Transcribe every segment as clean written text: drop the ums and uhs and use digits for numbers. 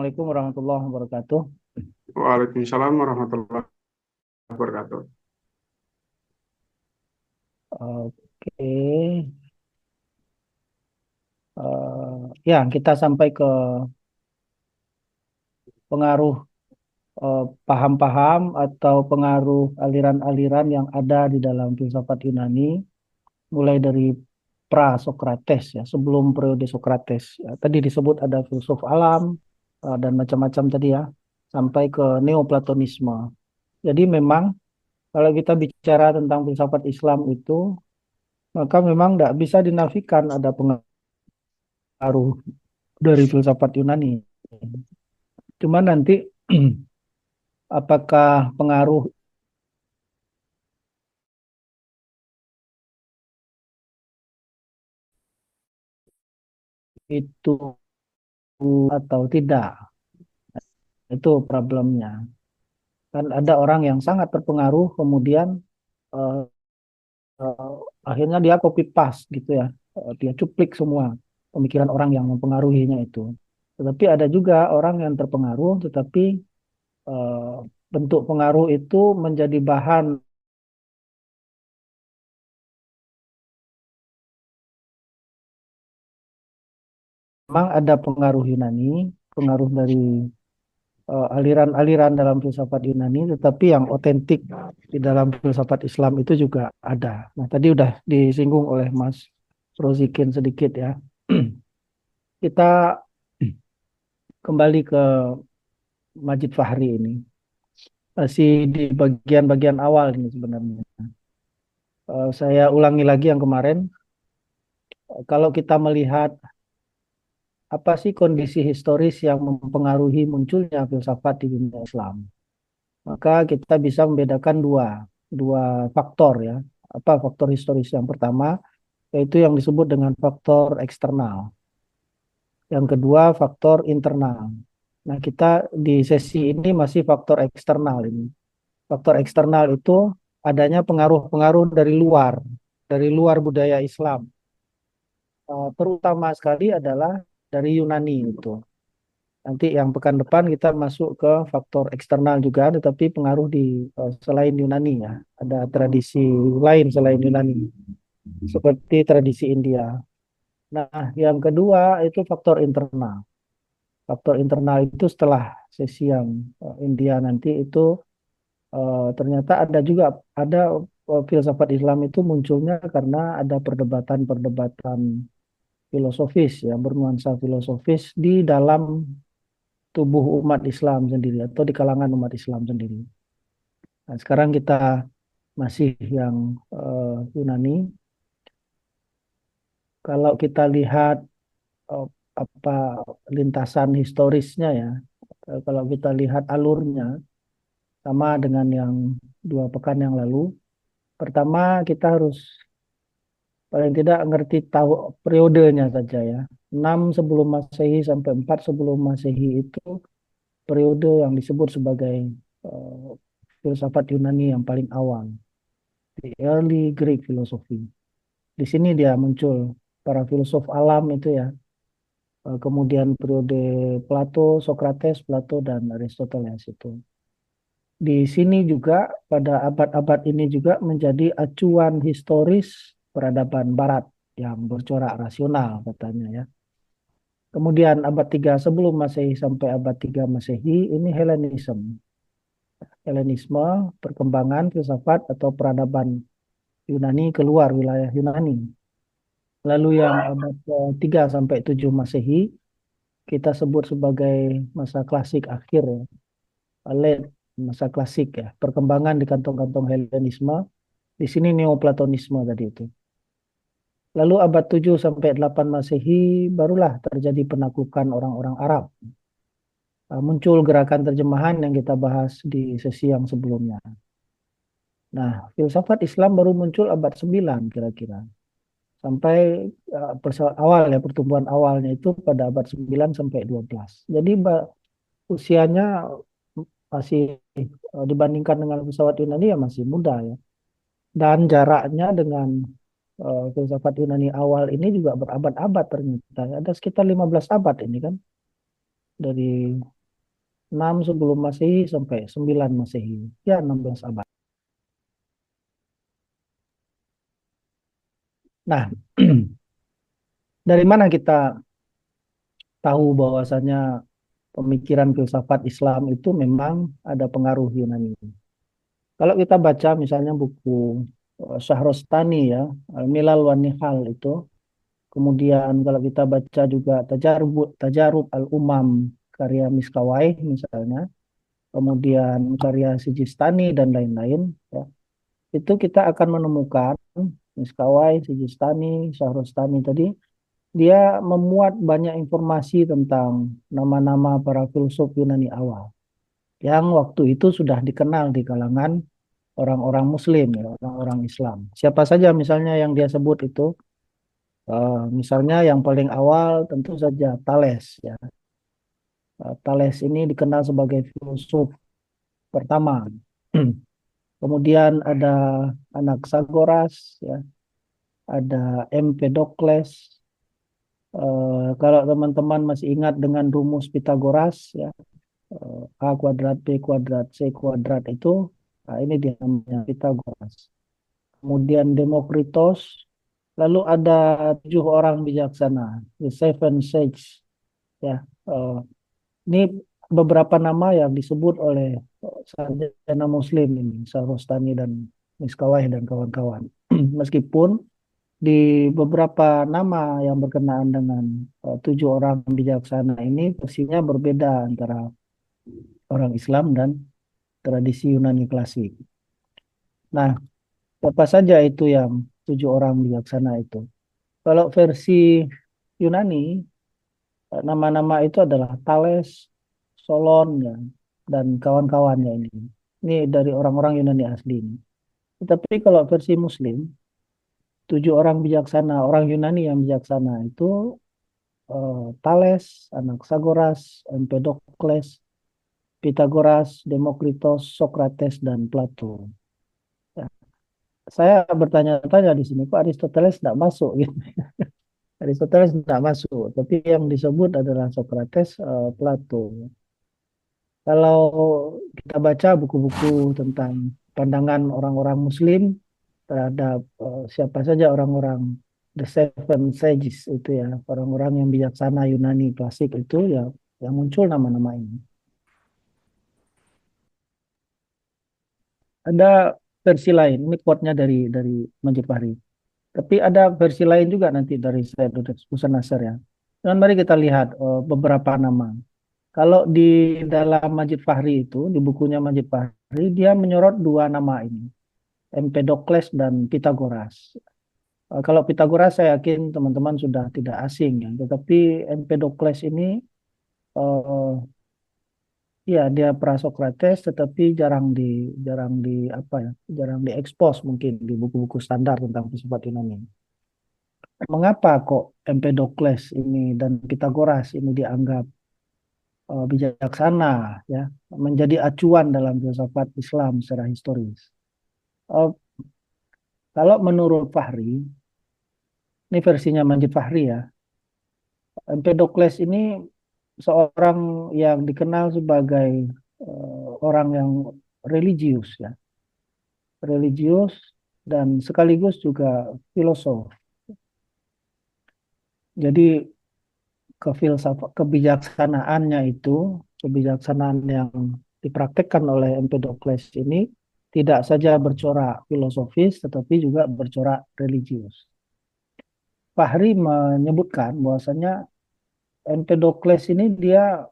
Assalamualaikum warahmatullahi wabarakatuh. Waalaikumsalam warahmatullahi wabarakatuh. Oke, ya kita sampai ke pengaruh paham-paham atau pengaruh aliran-aliran yang ada di dalam filsafat Yunani, mulai dari pra-Sokrates ya, sebelum periode Sokrates. Ya, tadi disebut ada filsuf alam dan macam-macam tadi ya, sampai ke Neoplatonisme. Jadi memang kalau kita bicara tentang filsafat Islam itu, maka memang tidak bisa dinafikan ada pengaruh dari filsafat Yunani. Cuma nanti apakah pengaruh itu atau tidak, itu problemnya. Kan ada orang yang sangat terpengaruh, kemudian eh, eh, akhirnya dia copy paste gitu ya. Dia cuplik semua pemikiran orang yang mempengaruhinya itu. Tetapi ada juga orang yang terpengaruh, tetapi eh, bentuk pengaruh itu menjadi bahan. Memang ada pengaruh Yunani, pengaruh dari aliran-aliran dalam filsafat Yunani, tetapi yang otentik di dalam filsafat Islam itu juga ada. Nah, tadi udah disinggung oleh Mas Rozikin sedikit ya. Kita kembali ke Majid Fahri ini. Masih di bagian-bagian awal ini sebenarnya. Saya ulangi lagi yang kemarin. Kalau kita melihat apa sih kondisi historis yang mempengaruhi munculnya filsafat di dunia Islam, maka kita bisa membedakan dua faktor ya. Apa faktor historis yang pertama, yaitu yang disebut dengan faktor eksternal. Yang kedua, faktor internal. Nah, kita di sesi ini masih faktor eksternal ini. Faktor eksternal itu adanya pengaruh-pengaruh dari luar budaya Islam. Terutama sekali adalah dari Yunani itu. Nanti yang pekan depan kita masuk ke faktor eksternal juga, tetapi pengaruh di selain Yunani ya. Ada tradisi lain selain Yunani, seperti tradisi India. Nah, yang kedua itu faktor internal. Faktor internal itu setelah sesi yang India nanti itu ternyata ada juga ada filsafat Islam itu munculnya karena ada perdebatan-perdebatan filosofis ya bernuansa filosofis di dalam tubuh umat Islam sendiri atau di kalangan umat Islam sendiri. Nah, sekarang kita masih yang Yunani. Kalau kita lihat eh, apa lintasan historisnya ya, kalau kita lihat alurnya sama dengan yang 2 pekan yang lalu. Pertama kita harus paling tidak ngerti tahu periodenya saja ya. 6 sebelum Masehi sampai 4 sebelum Masehi itu periode yang disebut sebagai eh, filsafat Yunani yang paling awal, the early Greek philosophy. Di sini dia muncul para filsuf alam itu ya. Kemudian periode Plato, Socrates, Plato dan Aristoteles itu. Di sini juga pada abad-abad ini juga menjadi acuan historis peradaban Barat yang bercorak rasional katanya ya. Kemudian abad 3 sebelum Masehi sampai abad 3 Masehi ini Hellenism. Hellenisme, perkembangan filsafat atau peradaban Yunani keluar wilayah Yunani. Lalu yang abad 3 sampai 7 Masehi kita sebut sebagai masa klasik akhir ya. Late masa klasik ya. Perkembangan di kantong-kantong Hellenisme. Di sini Neoplatonisme tadi itu. Lalu abad 7 sampai 8 Masehi barulah terjadi penaklukan orang-orang Arab. Muncul gerakan terjemahan yang kita bahas di sesi yang sebelumnya. Nah, filsafat Islam baru muncul abad 9 kira-kira. Sampai awal ya pertumbuhan awalnya itu pada abad 9 sampai 12. Jadi usianya masih dibandingkan dengan filsafat Yunani ya masih muda ya. Dan jaraknya dengan filsafat Yunani awal ini juga berabad-abad ternyata. Ada sekitar 15 abad ini kan. Dari 6 sebelum Masehi sampai 9 Masehi. Ya, 16 abad. Nah, dari mana kita tahu bahwasanya pemikiran filsafat Islam itu memang ada pengaruh Yunani? Kalau kita baca misalnya buku Syahrostani ya, Al-Milal wan Nihal itu, kemudian kalau kita baca juga Tajarub Al-Umam karya Miskawai misalnya, kemudian karya Sijistani dan lain-lain, ya, itu kita akan menemukan Miskawai, Sijistani, Syahrostani tadi, dia memuat banyak informasi tentang nama-nama para filsuf Yunani awal yang waktu itu sudah dikenal di kalangan orang-orang Muslim, ya, orang-orang Islam. Siapa saja misalnya yang dia sebut itu, misalnya yang paling awal tentu saja Thales, ya. Thales ini dikenal sebagai filsuf pertama. Kemudian ada Anaxagoras, ya, ada Empedokles. Kalau teman-teman masih ingat dengan rumus Pitagoras, ya, A kuadrat B kuadrat C kuadrat itu, nah ini dia namanya Pitagoras. Kemudian Demokritos, lalu ada 7 orang bijaksana, the seven sages, ya. Eh, ini beberapa nama yang disebut oleh sarjana Muslim ini, Sarostani dan Miskawai dan kawan-kawan. Meskipun di beberapa nama yang berkenaan dengan 7 orang bijaksana ini versinya berbeda antara orang Islam dan tradisi Yunani klasik. Nah, apa saja itu yang 7 orang bijaksana itu? Kalau versi Yunani, nama-nama itu adalah Thales, Solon, ya, dan kawan-kawannya ini. Ini dari orang-orang Yunani asli ini. Tetapi kalau versi Muslim, 7 orang bijaksana, orang Yunani yang bijaksana itu Thales, Anaxagoras, Empedokles, Pitagoras, Demokritos, Socrates, dan Plato. Ya, saya bertanya-tanya di sini, kok Aristoteles tidak masuk gitu. Aristoteles tidak masuk, tapi yang disebut adalah Socrates, Plato. Kalau kita baca buku-buku tentang pandangan orang-orang Muslim terhadap siapa saja orang-orang The Seven Sages itu ya, orang-orang yang bijaksana Yunani klasik itu ya, yang muncul nama-nama ini. Ada versi lain, ini quote-nya dari Majid Fahri. Tapi ada versi lain juga nanti dari Syed Hussein Nasr ya. Dan mari kita lihat beberapa nama. Kalau di dalam Majid Fahri itu, di bukunya Majid Fahri, dia menyorot 2 nama ini, Empedokles dan Pitagoras. Kalau Pitagoras saya yakin teman-teman sudah tidak asing ya, tetapi Empedokles ini eh, ya dia Prasokrates, tetapi jarang di apa ya, jarang diekspos mungkin di buku-buku standar tentang filsafat Yunani. Mengapa kok Empedokles ini dan Pitagoras ini dianggap bijaksana ya, menjadi acuan dalam filsafat Islam secara historis? Eh, Kalau menurut Fahri, ini versinya Majid Fahri ya, Empedokles ini seorang yang dikenal sebagai orang yang religius ya, religius dan sekaligus juga filosof. Jadi kebijaksanaannya itu, kebijaksanaan yang dipraktekkan oleh Empedokles ini tidak saja bercorak filosofis, tetapi juga bercorak religius. Fahri menyebutkan bahwasanya Empedokles ini dia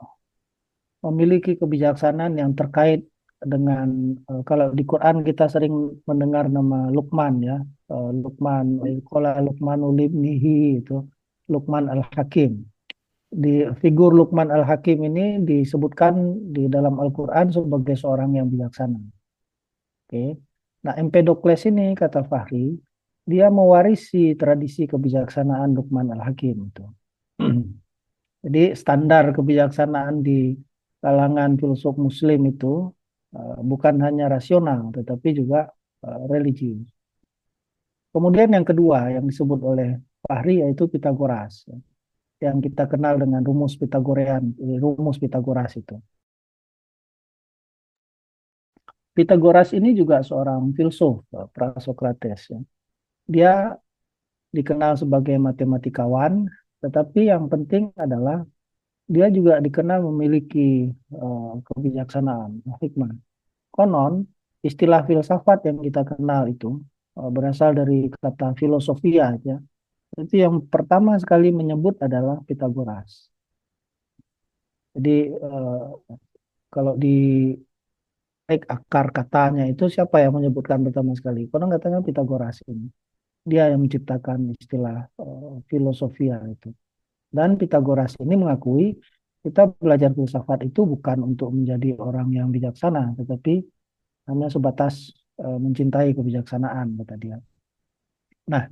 memiliki kebijaksanaan yang terkait dengan kalau di Quran kita sering mendengar nama Luqman ya, Luqman, qala Luqmanu libnihi itu Luqman Al-Hakim. Di figur Luqman Al-Hakim ini disebutkan di dalam Al-Quran sebagai seorang yang bijaksana. Oke. Nah, Empedokles ini kata Fahri, dia mewarisi tradisi kebijaksanaan Luqman Al-Hakim itu. Jadi standar kebijaksanaan di kalangan filsuf Muslim itu bukan hanya rasional, tetapi juga religius. Kemudian yang kedua yang disebut oleh Fahri yaitu Pitagoras, yang kita kenal dengan rumus Pitagorean, rumus Pitagoras itu. Pitagoras ini juga seorang filsuf, Prasokrates ya. Dia dikenal sebagai matematikawan, tetapi yang penting adalah dia juga dikenal memiliki kebijaksanaan, hikmah. Konon, istilah filsafat yang kita kenal itu berasal dari kata filosofia ya. Itu yang pertama sekali menyebut adalah Pitagoras. Jadi kalau di akar katanya itu siapa yang menyebutkan pertama sekali? Konon katanya Pitagoras ini. Dia yang menciptakan istilah filosofia itu. Dan Pitagoras ini mengakui kita belajar filsafat itu bukan untuk menjadi orang yang bijaksana, tetapi hanya sebatas mencintai kebijaksanaan, kata dia. Nah,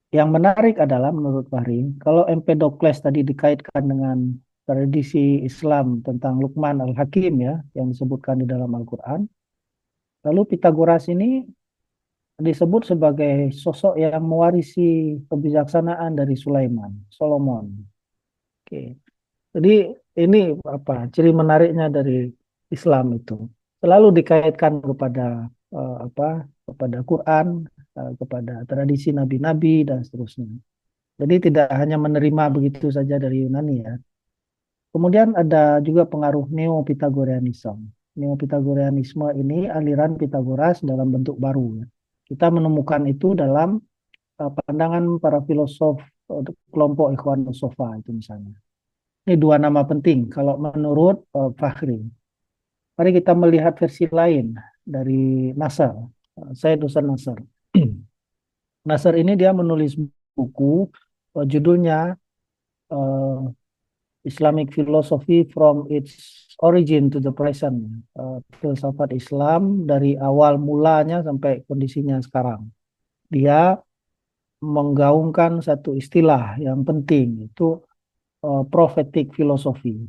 yang menarik adalah menurut Fahri, kalau Empedokles tadi dikaitkan dengan tradisi Islam tentang Luqman al-Hakim ya, yang disebutkan di dalam Al-Quran, lalu Pitagoras ini disebut sebagai sosok yang mewarisi kebijaksanaan dari Sulaiman, Solomon. Oke. Jadi ini apa ciri menariknya dari Islam itu selalu dikaitkan kepada kepada Quran, kepada tradisi nabi-nabi dan seterusnya. Jadi tidak hanya menerima begitu saja dari Yunani ya. Kemudian ada juga pengaruh Neo-Pythagoreanism. Neo-Pythagoreanisme ini aliran Pitagoras dalam bentuk baru ya. Kita menemukan itu dalam pandangan para filosof kelompok Ikhwanus Sofa itu misalnya. Ini dua nama penting kalau menurut Fahri. Mari kita melihat versi lain dari Nasr. Saya dosen Nasr. Nasr ini dia menulis buku judulnya eh, Islamic Philosophy from its Origin to the Present. Filsafat Islam dari awal mulanya sampai kondisinya sekarang. Dia menggaungkan satu istilah yang penting, itu prophetic philosophy,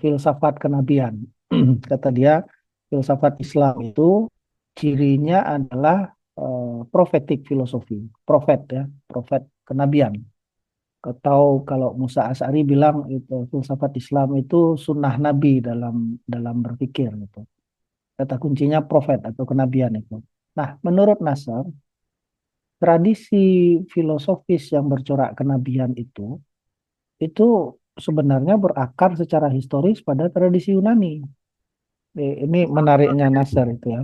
filsafat kenabian. Kata dia, filsafat Islam itu cirinya adalah prophetic philosophy, profet ya, profet kenabian. Atau kalau Musa Asy'ari bilang itu filsafat Islam itu sunnah Nabi dalam berpikir gitu. Kata kuncinya profet atau kenabian itu. Nah, menurut Nasr, tradisi filosofis yang bercorak kenabian itu sebenarnya berakar secara historis pada tradisi Yunani. Ini menariknya Nasr itu ya.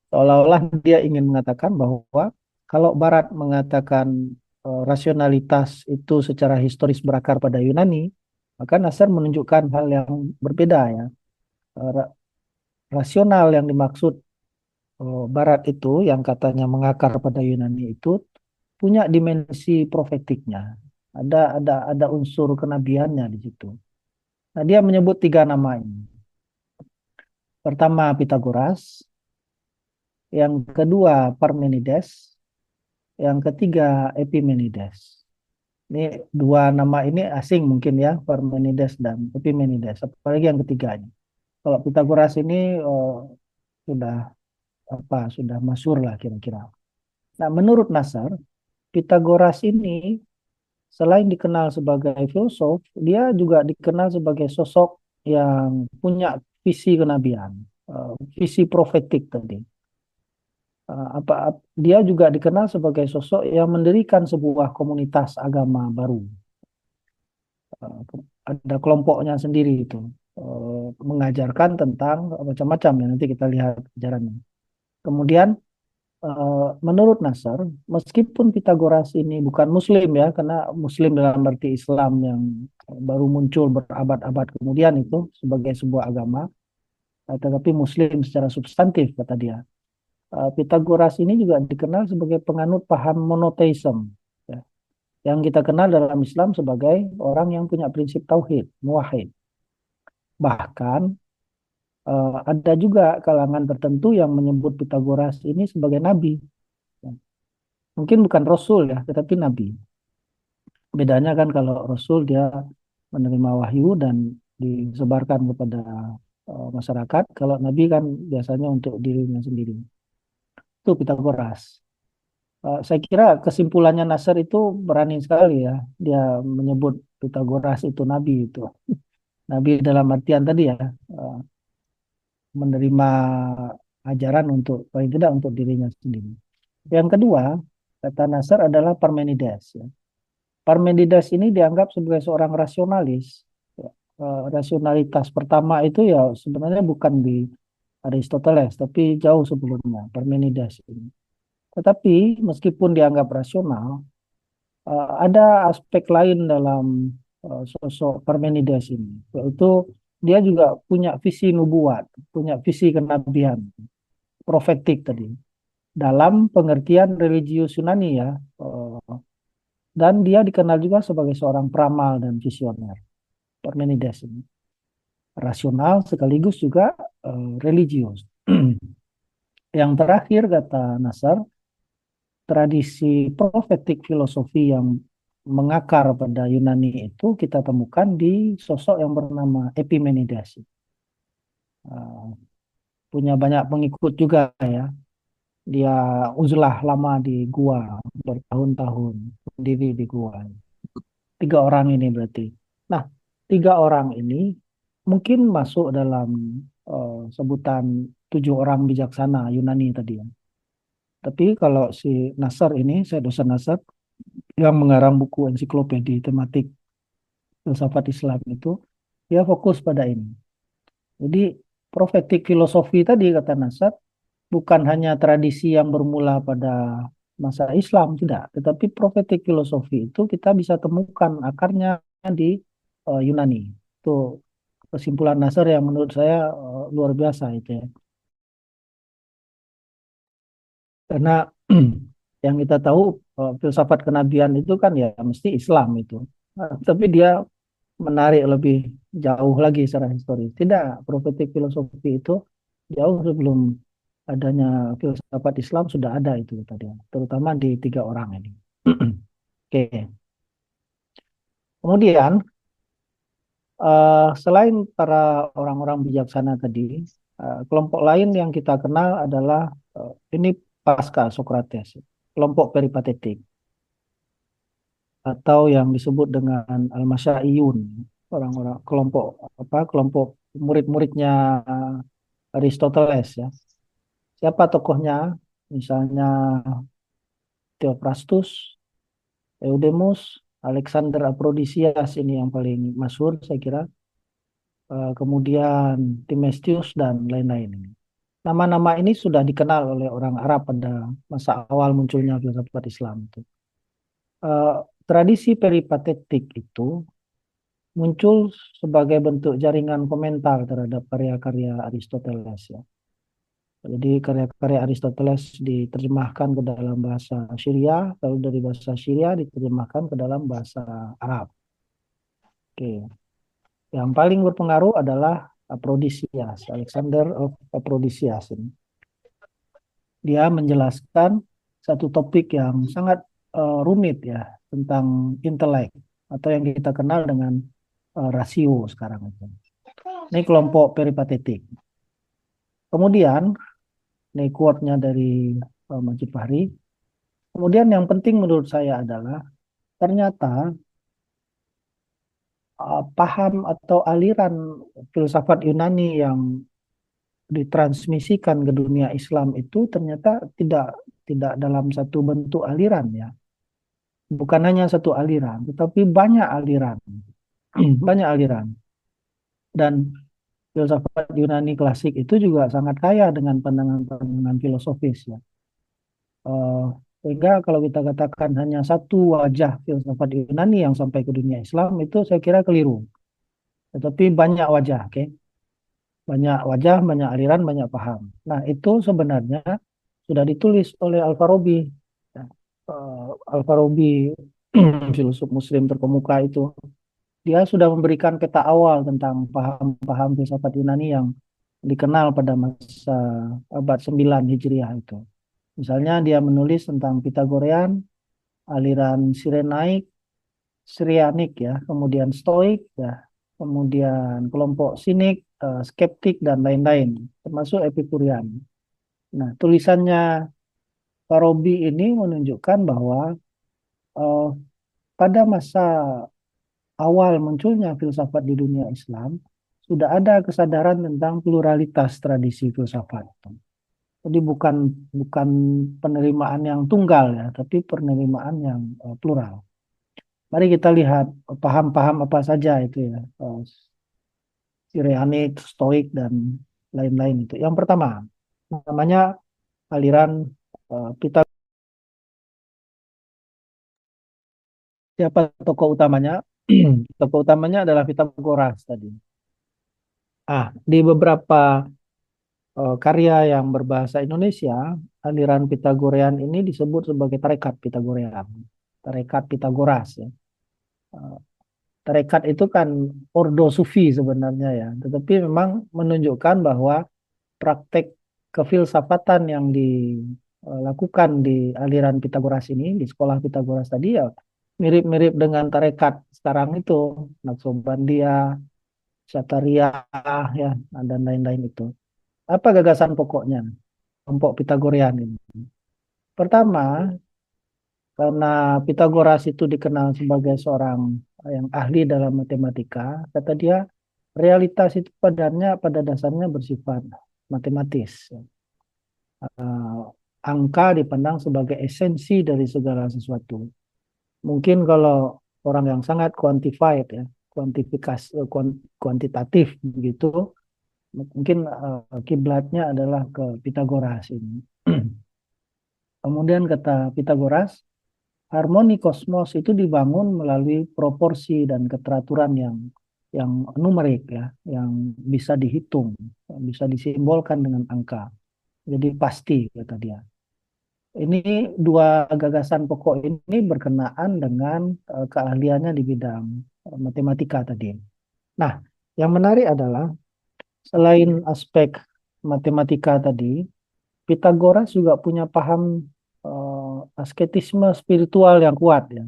Seolah-olah dia ingin mengatakan bahwa kalau Barat mengatakan rasionalitas itu secara historis berakar pada Yunani, maka Nasr menunjukkan hal yang berbeda ya. Rasional yang dimaksud Barat itu yang katanya mengakar pada Yunani itu punya dimensi profetiknya. Ada unsur kenabiannya di situ. Nah, dia menyebut tiga nama ini. Pertama Pitagoras, yang kedua Parmenides, yang ketiga Epimenides. Ini dua nama ini asing mungkin ya, Parmenides dan Epimenides. Apalagi yang ketiganya. Kalau Pitagoras ini sudah sudah masyhur lah kira-kira. Nah, menurut Nasr, Pitagoras ini selain dikenal sebagai filsuf, dia juga dikenal sebagai sosok yang punya visi kenabian, visi profetik tadi. Dia juga dikenal sebagai sosok yang mendirikan sebuah komunitas agama baru. Ada kelompoknya sendiri itu, mengajarkan tentang macam-macam ya, nanti kita lihat ajarannya. Kemudian menurut Nasr, meskipun Pitagoras ini bukan Muslim ya, karena Muslim dalam arti Islam yang baru muncul berabad-abad kemudian itu sebagai sebuah agama, tetapi Muslim secara substantif kata dia. Pitagoras ini juga dikenal sebagai penganut paham monoteisme, ya, yang kita kenal dalam Islam sebagai orang yang punya prinsip tauhid, muwahhid. Bahkan ada juga kalangan tertentu yang menyebut Pitagoras ini sebagai nabi. Mungkin bukan Rasul ya, tetapi Nabi. Bedanya kan kalau Rasul dia menerima wahyu dan disebarkan kepada masyarakat. Kalau Nabi kan biasanya untuk dirinya sendiri. Itu Pitagoras. Saya kira kesimpulannya Nasr itu berani sekali ya. Dia menyebut Pitagoras itu Nabi itu. Nabi dalam artian tadi ya, menerima ajaran untuk paling tidak untuk dirinya sendiri. Yang kedua, kata Nasr adalah Parmenides. Ya. Parmenides ini dianggap sebagai seorang rasionalis. Ya. Rasionalitas pertama itu ya sebenarnya bukan di Aristoteles, tapi jauh sebelumnya, Parmenides ini. Tetapi meskipun dianggap rasional, ada aspek lain dalam sosok Parmenides ini, yaitu dia juga punya visi nubuat, punya visi kenabian, profetik tadi, dalam pengertian religius Yunani ya, dan dia dikenal juga sebagai seorang peramal dan visioner, Parmenides ini. Rasional sekaligus juga religius. Yang terakhir kata Nasar, tradisi profetik filosofi yang mengakar pada Yunani itu kita temukan di sosok yang bernama Epimenides. Uh, Punya banyak pengikut juga ya. Dia uzlah lama di gua bertahun-tahun berdiri di gua. Tiga orang ini berarti. Nah, tiga orang ini mungkin masuk dalam sebutan tujuh orang bijaksana Yunani tadi ya. Tapi kalau si Nasar ini, saya dosen Nasar, yang mengarang buku ensiklopedi tematik filsafat Islam itu, dia fokus pada ini. Jadi profetik filosofi tadi kata Nasar bukan hanya tradisi yang bermula pada masa Islam tidak, tetapi profetik filosofi itu kita bisa temukan akarnya di Yunani. Itu kesimpulan Nasar yang menurut saya luar biasa itu ya. Karena yang kita tahu filsafat kenabian itu kan ya mesti Islam itu. Tapi dia menarik lebih jauh lagi secara historis. Tidak, profetik filosofi itu jauh sebelum adanya filsafat Islam sudah ada itu tadi, terutama di tiga orang ini. Oke. Kemudian selain para orang-orang bijaksana tadi, kelompok lain yang kita kenal adalah ini pasca Socrates, kelompok peripatetik atau yang disebut dengan Al-Masyaiyun, orang-orang kelompok apa kelompok murid-muridnya Aristoteles ya. Siapa tokohnya? Misalnya Theophrastus, Eudemus, Alexander Aprodisias ini yang paling masyhur saya kira. Kemudian Timestius dan lain-lain ini. Nama-nama ini sudah dikenal oleh orang Arab pada masa awal munculnya filsafat Islam itu. Eh, Tradisi peripatetik itu muncul sebagai bentuk jaringan komentar terhadap karya-karya Aristoteles ya. Jadi karya-karya Aristoteles diterjemahkan ke dalam bahasa Syria, lalu dari bahasa Syria diterjemahkan ke dalam bahasa Arab. Oke. Yang paling berpengaruh adalah Aprodisias, Alexander of Aprodisias ini. Dia menjelaskan satu topik yang sangat rumit ya tentang intelek atau yang kita kenal dengan rasio sekarang itu. Ini kelompok peripatetik. Kemudian, ini quote-nya dari Majid Fahri. Kemudian yang penting menurut saya adalah ternyata paham atau aliran filsafat Yunani yang ditransmisikan ke dunia Islam itu ternyata tidak tidak dalam satu bentuk aliran ya. Bukan hanya satu aliran, tetapi banyak aliran. Banyak aliran. Dan filsafat Yunani klasik itu juga sangat kaya dengan pandangan-pandangan filosofis ya. Eh, Sehingga kalau kita katakan hanya satu wajah filsafat Yunani yang sampai ke dunia Islam itu saya kira keliru. Tetapi banyak wajah, oke? Banyak wajah, banyak aliran, banyak paham. Nah, itu sebenarnya sudah ditulis oleh Al-Farabi. Ya, Al-Farabi, filosof Muslim terkemuka itu, dia sudah memberikan peta awal tentang paham-paham filsafat Yunani yang dikenal pada masa abad 9 Hijriah itu. Misalnya dia menulis tentang Pitagorean, aliran Sirenaik, Syrianik ya, kemudian Stoik ya, kemudian kelompok Sinik, Skeptik dan lain-lain, termasuk Epikurian. Nah, tulisannya Farabi ini menunjukkan bahwa eh, pada masa awal munculnya filsafat di dunia Islam, sudah ada kesadaran tentang pluralitas tradisi filsafat. Jadi bukan bukan penerimaan yang tunggal ya, tapi penerimaan yang plural. Mari kita lihat paham-paham apa saja itu ya, Sirianik, Stoik dan lain-lain itu. Yang pertama, namanya aliran Pythagoras. Siapa tokoh utamanya? Tokoh utamanya adalah Pythagoras tadi. Di beberapa karya yang berbahasa Indonesia, aliran Pythagorean ini disebut sebagai tarekat Pythagorean. Tarekat Pythagoras ya. Eh, Tarekat itu kan ordo sufi sebenarnya ya, tetapi memang menunjukkan bahwa praktek kefilsafatan yang dilakukan di aliran Pythagoras ini, di sekolah Pythagoras tadi ya mirip-mirip dengan tarekat sekarang itu, Naksabandia, Syatariah ya, dan lain-lain itu. Apa gagasan pokoknya kelompok Pythagorean ini? Pertama, karena Pythagoras itu dikenal sebagai seorang yang ahli dalam matematika, kata dia realitas itu pada dasarnya bersifat matematis. Eh, Angka dipandang sebagai esensi dari segala sesuatu. Mungkin kalau orang yang sangat quantified ya, kuantitatif begitu, mungkin kiblatnya adalah ke Pythagoras ini. Kemudian kata Pythagoras, harmoni kosmos itu dibangun melalui proporsi dan keteraturan yang numerik ya, yang bisa dihitung, bisa disimbolkan dengan angka. Jadi pasti kata dia. Ini dua gagasan pokok ini berkenaan dengan keahliannya di bidang matematika tadi. Nah, yang menarik adalah selain aspek matematika tadi, Pythagoras juga punya paham asketisme spiritual yang kuat ya,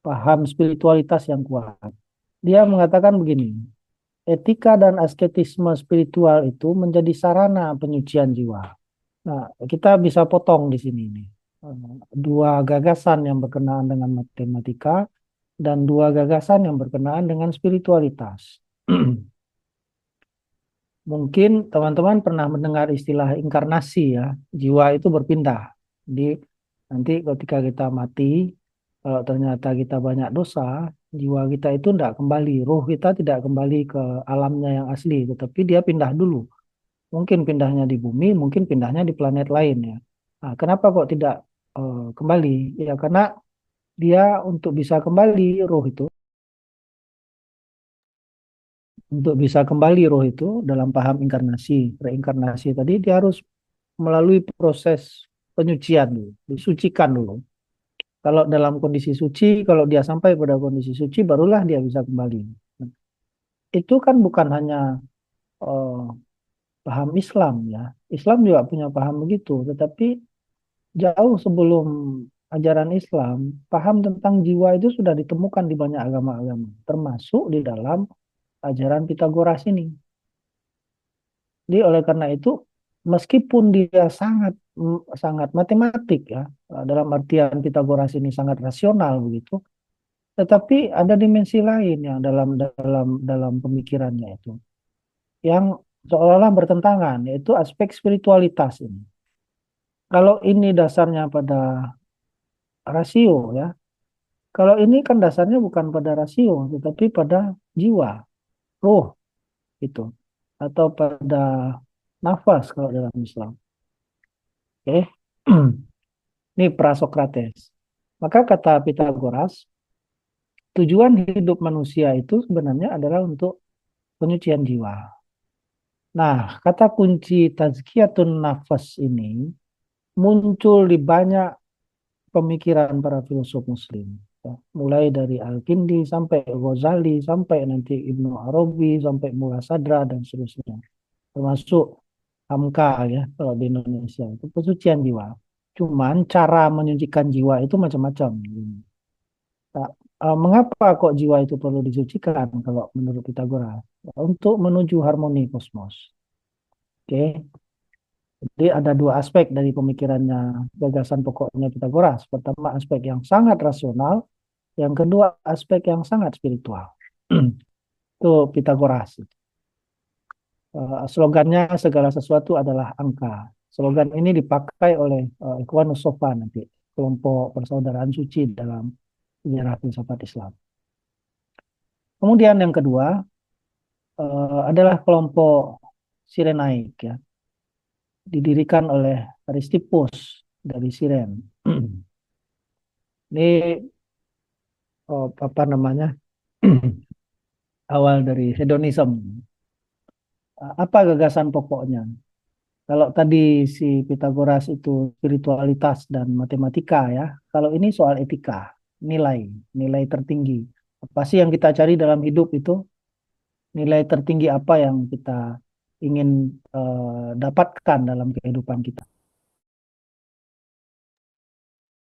paham spiritualitas yang kuat. Dia mengatakan begini, etika dan asketisme spiritual itu menjadi sarana penyucian jiwa. Nah, kita bisa potong di sini nih. Dua gagasan yang berkenaan dengan matematika dan dua gagasan yang berkenaan dengan spiritualitas. Mungkin teman-teman pernah mendengar istilah inkarnasi ya, jiwa itu berpindah. Jadi nanti ketika kita mati, kalau ternyata kita banyak dosa, jiwa kita itu tidak kembali, ruh kita tidak kembali ke alamnya yang asli, tetapi dia pindah dulu. Mungkin pindahnya di bumi, mungkin pindahnya di planet lain ya. Nah, kenapa kok tidak kembali? Ya karena dia untuk bisa kembali roh itu, untuk bisa kembali roh itu dalam paham inkarnasi, reinkarnasi tadi dia harus melalui proses penyucian dulu, disucikan dulu. Kalau dalam kondisi suci, kalau dia sampai pada kondisi suci, barulah dia bisa kembali. Nah, itu kan bukan hanya eh, paham Islam ya. Islam juga punya paham begitu, tetapi jauh sebelum ajaran Islam, paham tentang jiwa itu sudah ditemukan di banyak agama-agama, termasuk di dalam ajaran Pitagoras ini. Jadi oleh karena itu, meskipun dia sangat sangat matematik ya, dalam artian Pitagoras ini sangat rasional begitu, tetapi ada dimensi lain yang dalam pemikirannya itu, yang seolah-olah bertentangan, yaitu aspek spiritualitas ini. Kalau ini dasarnya pada rasio ya, kalau ini kan dasarnya bukan pada rasio, tetapi pada jiwa, roh itu, atau pada nafas kalau dalam Islam. Oke, ini Prasokrates. Maka kata Pitagoras, tujuan hidup manusia itu sebenarnya adalah untuk penyucian jiwa. Nah, kata kunci tazkiyatun nafas ini muncul di banyak pemikiran para filsuf Muslim. Ya, mulai dari Al-Kindi sampai Ghazali, sampai nanti Ibnu Arabi, sampai Mullah Sadra, dan seterusnya. Termasuk Hamka ya, kalau di Indonesia. Itu pensucian jiwa. Cuman cara menyucikan jiwa itu macam-macam. Nah, mengapa kok jiwa itu perlu disucikan kalau menurut Pitagoras? Untuk menuju harmoni kosmos. Oke, jadi ada dua aspek dari pemikirannya, gagasan pokoknya Pitagoras. Pertama aspek yang sangat rasional, Yang kedua, aspek yang sangat spiritual. Itu Pitagoras. Slogannya segala sesuatu adalah angka. Slogan ini dipakai oleh Ikhwanus Sofa nanti, kelompok persaudaraan suci dalam sejarah filsafat Islam. Kemudian yang kedua adalah kelompok Sirenaik ya, didirikan oleh Aristippus dari Siren. Ini apa namanya? Awal dari hedonism. Apa gagasan pokoknya? Kalau tadi si Pitagoras itu spiritualitas dan matematika ya, kalau ini soal etika, nilai, nilai tertinggi. Apa sih yang kita cari dalam hidup itu? Nilai tertinggi apa yang kita ingin dapatkan dalam kehidupan kita?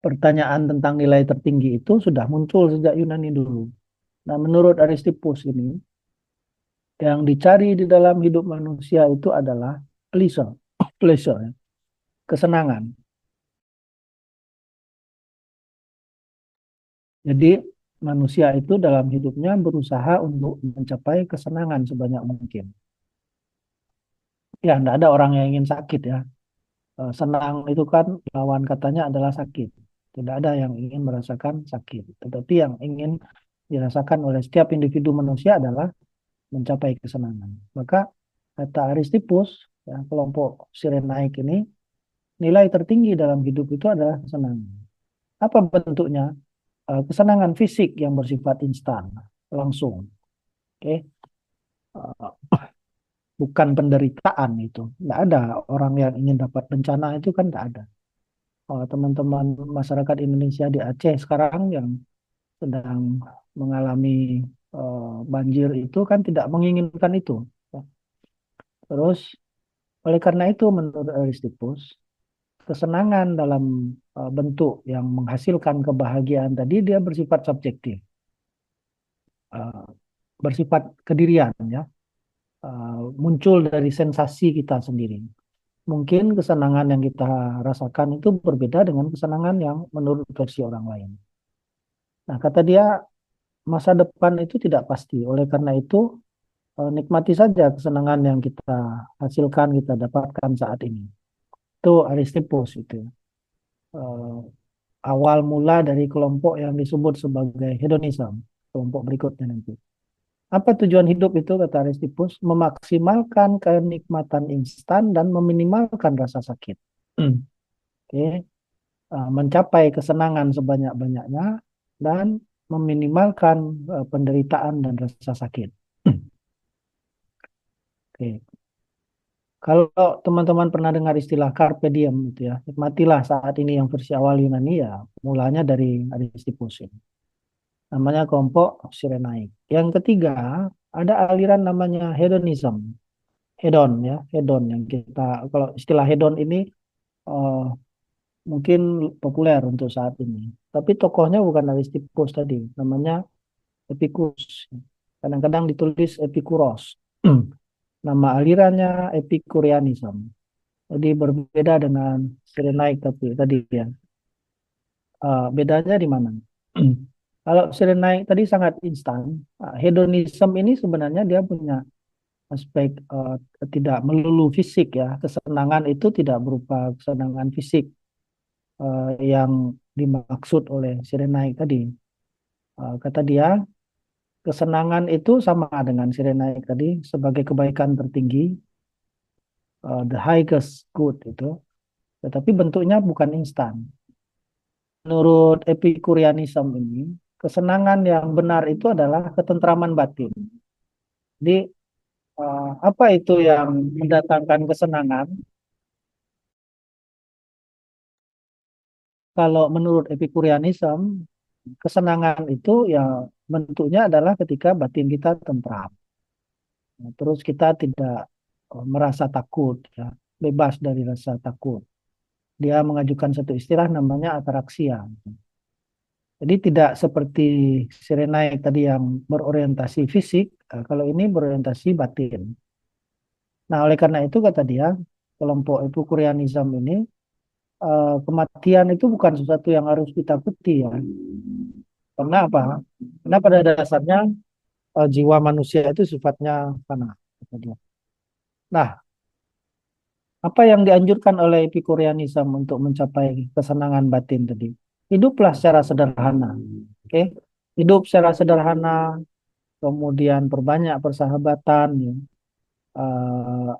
Pertanyaan tentang nilai tertinggi itu sudah muncul sejak Yunani dulu. Nah, menurut Aristippus ini, yang dicari di dalam hidup manusia itu adalah pleasure, pleasure, ya, kesenangan. Jadi manusia itu dalam hidupnya berusaha untuk mencapai kesenangan sebanyak mungkin. Ya, tidak ada orang yang ingin sakit ya. Senang itu kan lawan katanya adalah sakit. Tidak ada yang ingin merasakan sakit. Tetapi yang ingin dirasakan oleh setiap individu manusia adalah mencapai kesenangan. Maka kata Aristippus, ya, kelompok Sirenaik ini, nilai tertinggi dalam hidup itu adalah kesenangan. Apa bentuknya? Kesenangan fisik yang bersifat instan, langsung. Oke, bukan penderitaan itu. Tidak ada orang yang ingin dapat bencana itu kan tidak ada. Teman-teman masyarakat Indonesia di Aceh sekarang yang sedang mengalami banjir itu kan tidak menginginkan itu. Terus oleh karena itu menurut Aristippus, kesenangan dalam bentuk yang menghasilkan kebahagiaan tadi dia bersifat subjektif, uh, bersifat kedirian ya, muncul dari sensasi kita sendiri. Mungkin kesenangan yang kita rasakan itu berbeda dengan kesenangan yang menurut versi orang lain. Nah, kata dia masa depan itu tidak pasti. Oleh karena itu, nikmati saja kesenangan yang kita hasilkan, kita dapatkan saat ini. Itu Aristippus itu. Eh, Awal mula dari kelompok yang disebut sebagai hedonism, kelompok berikutnya nanti. Apa tujuan hidup itu kata Aristippus? Memaksimalkan kenikmatan instan dan meminimalkan rasa sakit. Oke, mencapai kesenangan sebanyak-banyaknya dan meminimalkan penderitaan dan rasa sakit. Oke, kalau teman-teman pernah dengar istilah carpe diem itu ya, nikmatilah saat ini yang versi awal Yunani ya, mulanya dari Aristippus ini. Namanya kelompok Sirenaik. Yang ketiga, ada aliran namanya hedonism. Hedon ya, hedon yang kita kalau istilah hedon ini eh, mungkin populer untuk saat ini. Tapi tokohnya bukan Aristippus tadi, namanya Epicurus. Kadang-kadang ditulis Epikuros. Nama alirannya Epicureanism. Jadi berbeda dengan Cyrenaic tapi tadi ya. Bedanya di mana? Kalau Cyrenaic tadi sangat instan, hedonism ini sebenarnya dia punya aspek tidak melulu fisik ya. Kesenangan itu tidak berupa kesenangan fisik yang dimaksud oleh Cyrenaic tadi. Kata dia, kesenangan itu sama dengan Cyrenaic tadi sebagai kebaikan tertinggi, the highest good itu, tetapi bentuknya bukan instan. Menurut Epikureanism ini, kesenangan yang benar itu adalah ketentraman batin. Jadi, apa itu yang mendatangkan kesenangan? Kalau menurut Epikureanism, kesenangan itu ya bentuknya adalah ketika batin kita tentram. Nah, terus kita tidak merasa takut, ya, bebas dari rasa takut. Dia mengajukan satu istilah namanya ataraksia. Jadi tidak seperti Sirenaik tadi yang berorientasi fisik, kalau ini berorientasi batin. Nah, oleh karena itu kata dia, kelompok Epikureanism ini, kematian itu bukan sesuatu yang harus ditakuti ya. Karena apa? Karena pada dasarnya jiwa manusia itu sifatnya fana. Kata dia. Nah, apa yang dianjurkan oleh Epikureanisme untuk mencapai kesenangan batin tadi? Hiduplah secara sederhana. Oke? Hidup secara sederhana, kemudian perbanyak persahabatan, ya.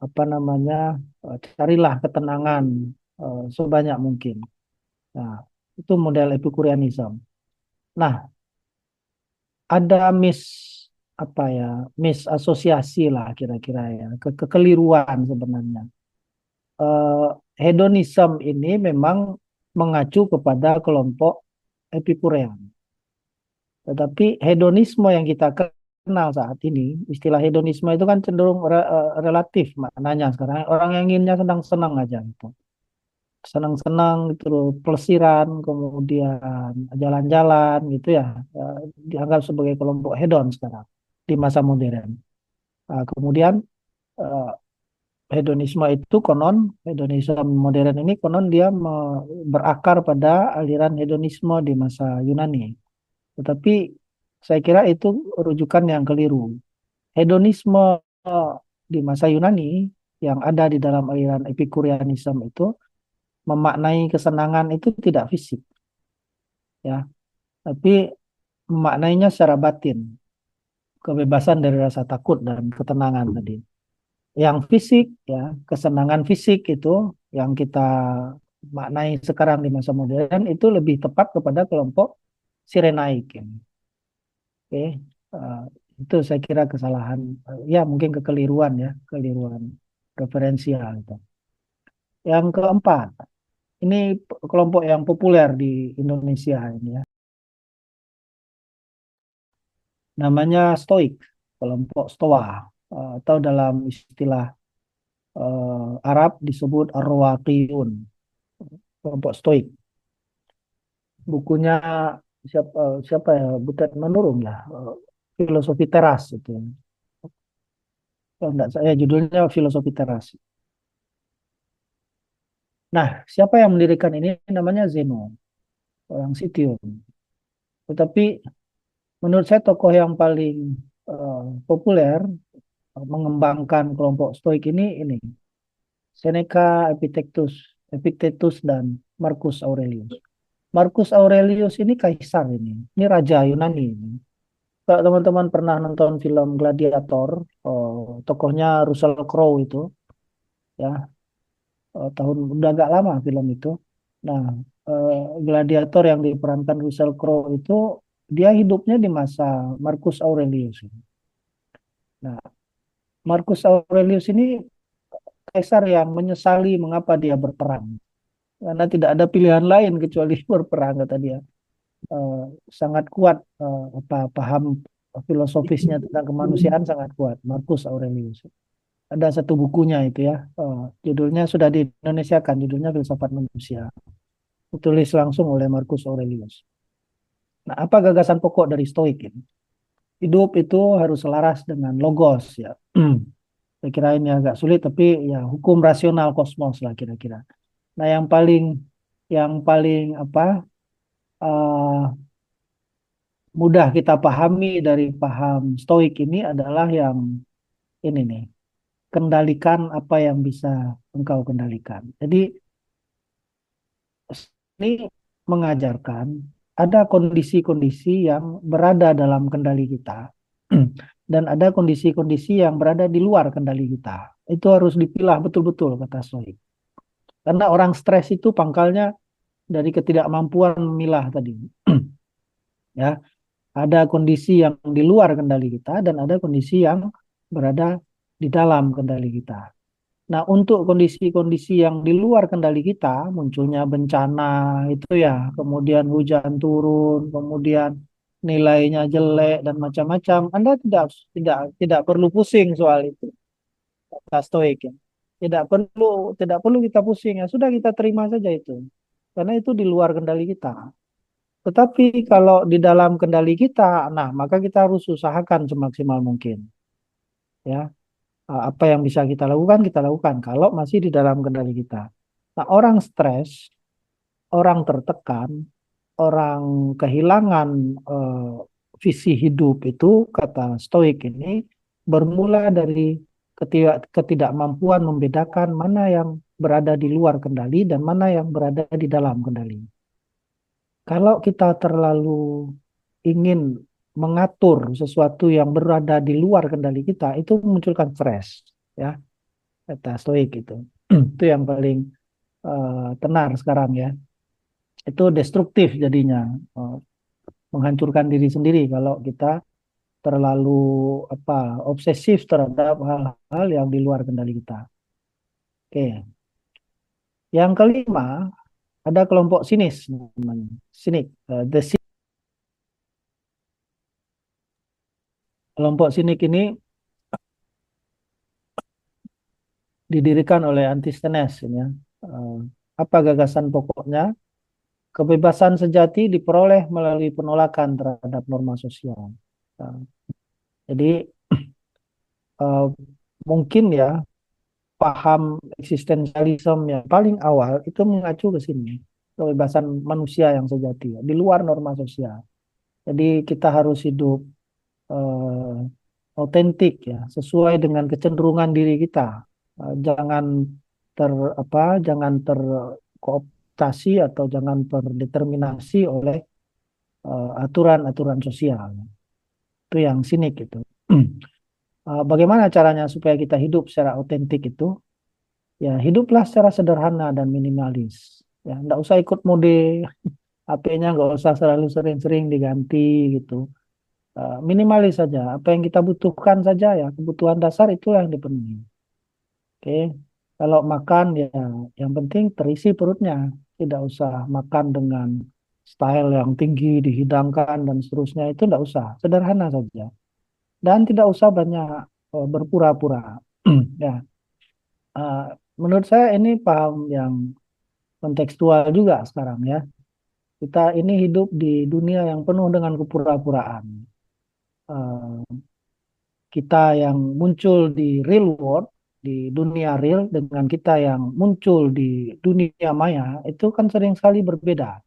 Apa namanya? Carilah ketenangan sebanyak mungkin. Nah, itu model Epikureanisme. Nah, ada apa ya? Asosiasi lah kira-kira ya, kekeliruan sebenarnya. eh, Hedonisme ini memang mengacu kepada kelompok Epikurean. Tetapi hedonisme yang kita kenal saat ini, istilah hedonisme itu kan cenderung relatif maknanya sekarang. Orang yang inginnya senang-senang aja gitu. Senang-senang terus pelesiran, kemudian jalan-jalan gitu ya. Dianggap sebagai kelompok hedon sekarang di masa modern. Kemudian eh, hedonisme modern ini konon dia berakar pada aliran hedonisme di masa Yunani. Tetapi saya kira itu rujukan yang keliru. Hedonisme di masa Yunani yang ada di dalam aliran Epikureanisme itu memaknai kesenangan itu tidak fisik, ya, tapi memaknainya secara batin, kebebasan dari rasa takut dan ketenangan tadi. Yang fisik, ya, kesenangan fisik itu yang kita maknai sekarang di masa modern itu lebih tepat kepada kelompok Sirenaik, ya. Oke. Eh, itu saya kira kesalahan, ya mungkin kekeliruan, ya, keliruan referensial itu. Yang keempat, ini kelompok yang populer di Indonesia ini, ya, namanya Stoik, kelompok Stoa, atau dalam istilah Arab disebut Ar-Rawaqiyun, kelompok Stoik. Bukunya siapa ya, Butet Manurung ya, Filosofi Teras itu. Kalau enggak saya judulnya Filosofi Teras. Nah, siapa yang mendirikan ini namanya Zeno, orang Sitium. Tetapi menurut saya tokoh yang paling populer mengembangkan kelompok Stoik ini Seneca, Epictetus dan Marcus Aurelius. Marcus Aurelius ini kaisar ini. Ini raja Yunani ini. Kalau teman-teman pernah nonton film Gladiator, tokohnya Russell Crowe itu, ya, tahun udah agak lama film itu. Nah, Gladiator yang diperankan Russell Crowe itu dia hidupnya di masa Marcus Aurelius. Nah, Marcus Aurelius ini kaisar yang menyesali mengapa dia berperang. Karena tidak ada pilihan lain kecuali berperang, kata dia. Eh, Sangat kuat apa paham filosofisnya tentang kemanusiaan sangat kuat. Marcus Aurelius. Ada satu bukunya itu ya, judulnya sudah di Indonesia kan, judulnya Filsafat Manusia. Ditulis langsung oleh Marcus Aurelius. Nah, apa gagasan pokok dari Stoik ini? Hidup itu harus selaras dengan logos, ya. Saya kira ini agak sulit, tapi ya hukum rasional kosmos lah kira-kira. Nah, yang paling apa mudah kita pahami dari paham Stoik ini adalah yang ini nih, kendalikan apa yang bisa engkau kendalikan. Jadi ini mengajarkan ada kondisi-kondisi yang berada dalam kendali kita dan ada kondisi-kondisi yang berada di luar kendali kita. Itu harus dipilah betul-betul, kata Stoik. Karena orang stres itu pangkalnya dari ketidakmampuan memilah tadi. Ya, ada kondisi yang di luar kendali kita dan ada kondisi yang berada di dalam kendali kita. Nah, untuk kondisi-kondisi yang di luar kendali kita, munculnya bencana itu ya, kemudian hujan turun, kemudian nilainya jelek dan macam-macam, Anda tidak perlu pusing soal itu, kata Stoik, ya. Tidak perlu kita pusing, ya sudah kita terima saja itu. Karena itu di luar kendali kita. Tetapi kalau di dalam kendali kita, nah maka kita harus usahakan semaksimal mungkin, ya. Apa yang bisa kita lakukan kalau masih di dalam kendali kita. Nah, orang stres, orang tertekan, orang kehilangan visi hidup itu, kata Stoik ini, bermula dari ketidakmampuan membedakan mana yang berada di luar kendali dan mana yang berada di dalam kendali. Kalau kita terlalu ingin mengatur sesuatu yang berada di luar kendali kita, itu memunculkan stres, ya, kata Stoik itu. Itu yang paling tenar sekarang ya. Itu destruktif jadinya, eh, menghancurkan diri sendiri kalau kita terlalu apa obsesif terhadap hal-hal yang di luar kendali kita. Oke. Yang kelima, ada kelompok sinis namanya. Sinik, kelompok sinik ini didirikan oleh Antisthenes ini ya. Eh, Apa gagasan pokoknya? Kebebasan sejati diperoleh melalui penolakan terhadap norma sosial. Nah, jadi eh, mungkin ya paham eksistensialisme yang paling awal itu mengacu ke sini, kebebasan manusia yang sejati ya, di luar norma sosial. Jadi kita harus hidup eh, autentik ya, sesuai dengan kecenderungan diri kita. Jangan ter jangan terkooptasi atau jangan terdeterminasi oleh aturan-aturan sosial. Itu yang sinik itu. Bagaimana caranya supaya kita hidup secara autentik itu? Ya, hiduplah secara sederhana dan minimalis. Ya, nggak usah ikut mode, HP-nya nggak usah selalu sering-sering diganti gitu. Minimalis saja. Apa yang kita butuhkan saja ya, kebutuhan dasar itulah yang dipenuhi. Oke, kalau makan ya, yang penting terisi perutnya. Tidak usah makan dengan style yang tinggi, dihidangkan dan seterusnya. Itu tidak usah. Sederhana saja. Dan tidak usah banyak berpura-pura. Ya, eh, menurut saya ini paham yang kontekstual juga sekarang ya. Kita ini hidup di dunia yang penuh dengan kepura-puraan. Eh, Kita yang muncul di real world, di dunia real, dengan kita yang muncul di dunia maya, itu kan sering sekali berbeda.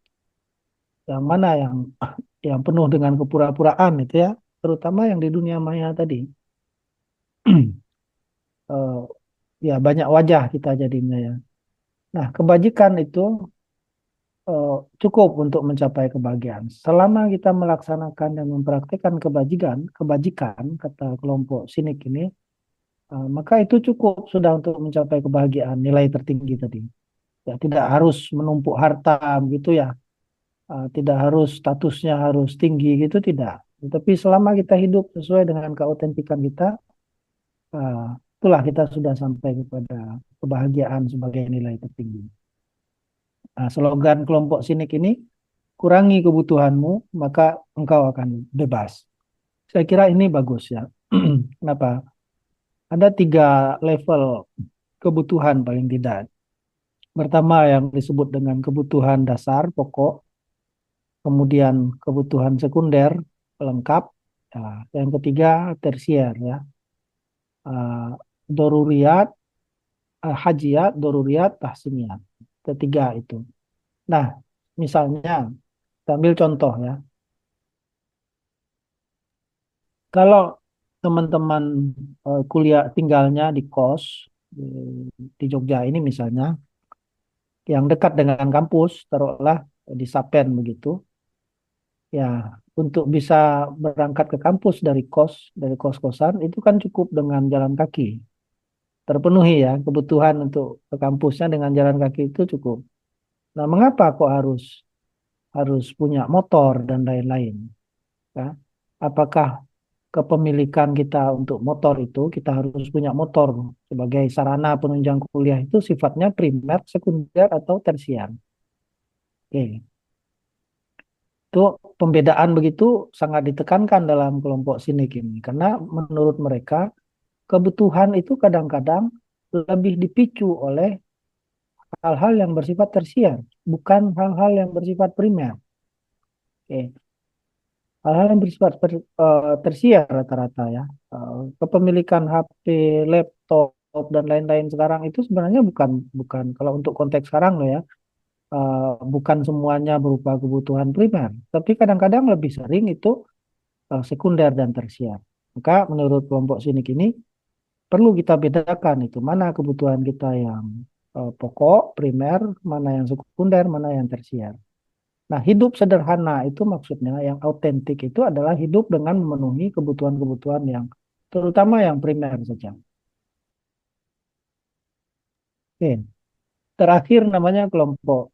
Yang mana yang penuh dengan kepura-puraan itu ya, terutama yang di dunia maya tadi. Eh, Ya banyak wajah kita jadinya ya. Nah, kebajikan itu eh, cukup untuk mencapai kebahagiaan. Selama kita melaksanakan dan mempraktikkan kebajikan, kata kelompok sinik ini, maka itu cukup sudah untuk mencapai kebahagiaan, nilai tertinggi tadi. Ya, tidak harus menumpuk harta gitu ya. Tidak harus statusnya harus tinggi gitu, tidak. Tapi selama kita hidup sesuai dengan keautentikan kita, uh, itulah kita sudah sampai kepada kebahagiaan sebagai nilai tertinggi. Nah, slogan kelompok sinik ini, kurangi kebutuhanmu, maka engkau akan bebas. Saya kira ini bagus ya. Kenapa? Ada 3 level kebutuhan paling tidak. Pertama yang disebut dengan kebutuhan dasar, pokok, kemudian kebutuhan sekunder, pelengkap, nah, yang ketiga tersier ya. Doruriyat, hajiyat, doruriyat, tahsiniyat. Ketiga itu. Nah, misalnya, kita ambil contoh ya. Kalau teman-teman kuliah tinggalnya di kos di Jogja ini misalnya, yang dekat dengan kampus, taruhlah di Sapen begitu, ya untuk bisa berangkat ke kampus dari kos-kosan itu kan cukup dengan jalan kaki. Terpenuhi ya kebutuhan untuk ke kampusnya dengan jalan kaki itu cukup. Nah, mengapa kok harus harus punya motor dan lain-lain? Ya? Apakah kepemilikan kita untuk motor itu kita harus punya motor sebagai sarana penunjang kuliah itu sifatnya primer, sekunder atau tersier? Oke. Itu pembedaan begitu sangat ditekankan dalam kelompok sinik ini karena menurut mereka kebutuhan itu kadang-kadang lebih dipicu oleh hal-hal yang bersifat tersier, bukan hal-hal yang bersifat primer. Oke. Hal-hal yang bersifat tersier rata-rata ya. Kepemilikan HP, laptop dan lain-lain sekarang itu sebenarnya bukan bukan kalau untuk konteks sekarang loh ya, bukan semuanya berupa kebutuhan primer, tapi kadang-kadang lebih sering itu sekunder dan tersier. Maka menurut kelompok sinik ini perlu kita bedakan itu mana kebutuhan kita yang pokok, primer, mana yang sekunder, mana yang tersier. Nah, hidup sederhana itu maksudnya yang autentik itu adalah hidup dengan memenuhi kebutuhan-kebutuhan yang terutama yang primer saja. Oke. Terakhir namanya kelompok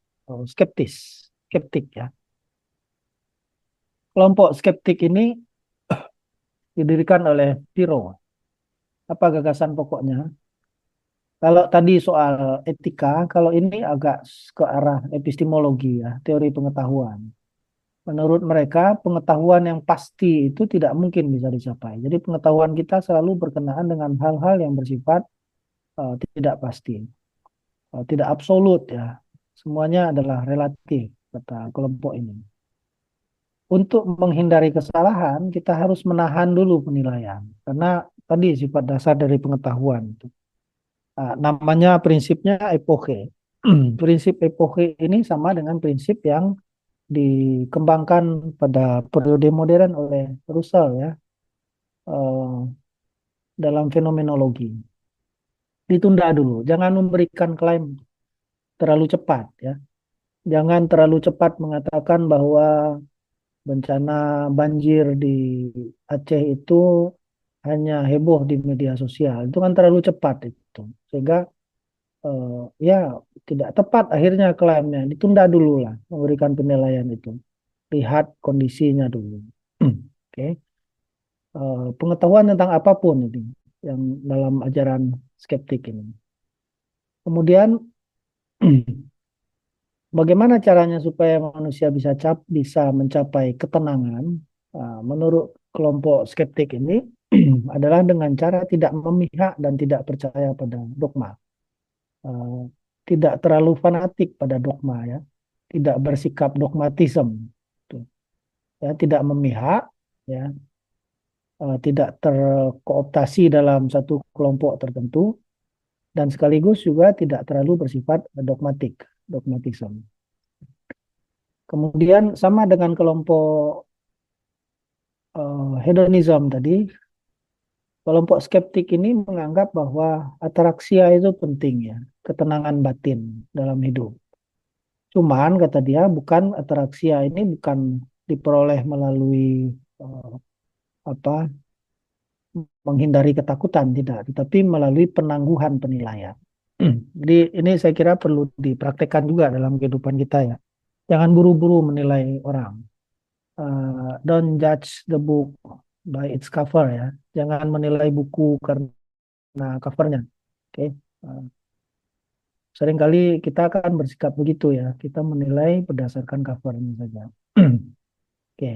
skeptik ya. Kelompok skeptik ini didirikan oleh Piro. Apa gagasan pokoknya? Kalau tadi soal etika, kalau ini agak ke arah epistemologi ya, teori pengetahuan. Menurut mereka, pengetahuan yang pasti itu tidak mungkin bisa dicapai. Jadi pengetahuan kita selalu berkenaan dengan hal-hal yang bersifat tidak pasti, tidak absolut ya. Semuanya adalah relatif, kata kelompok ini. Untuk menghindari kesalahan, kita harus menahan dulu penilaian. Karena tadi sifat dasar dari pengetahuan itu. Namanya prinsipnya epoche. Prinsip epoche ini sama dengan prinsip yang dikembangkan pada periode modern oleh Russell ya, eh, dalam fenomenologi. Ditunda dulu, jangan memberikan klaim terlalu cepat ya. Jangan terlalu cepat mengatakan bahwa bencana banjir di Aceh itu hanya heboh di media sosial. Itu kan terlalu cepat itu. Sehingga eh, ya tidak tepat akhirnya klaimnya. Ditunda dulu lah memberikan penilaian itu. Lihat kondisinya dulu. Oke. Pengetahuan tentang apapun ini yang dalam ajaran skeptik ini. Kemudian bagaimana caranya supaya manusia bisa mencapai ketenangan? Menurut kelompok skeptik ini adalah dengan cara tidak memihak dan tidak percaya pada dogma. Eh, Tidak terlalu fanatik pada dogma ya. Tidak bersikap dogmatism. Tuh. Ya, tidak memihak ya, tidak terkooptasi dalam satu kelompok tertentu dan sekaligus juga tidak terlalu bersifat dogmatism. Kemudian sama dengan kelompok hedonism tadi, kelompok skeptik ini menganggap bahwa atraksia itu penting ya, ketenangan batin dalam hidup. Cuman kata dia bukan atraksia ini bukan diperoleh melalui eh, apa menghindari ketakutan tidak, tetapi melalui penangguhan penilaian. Jadi ini saya kira perlu dipraktekkan juga dalam kehidupan kita ya. Jangan buru-buru menilai orang. Don't judge the book by its cover ya. Jangan menilai buku karena covernya. Oke. Uh, Seringkali kita akan bersikap begitu ya. Kita menilai berdasarkan covernya saja. Oke.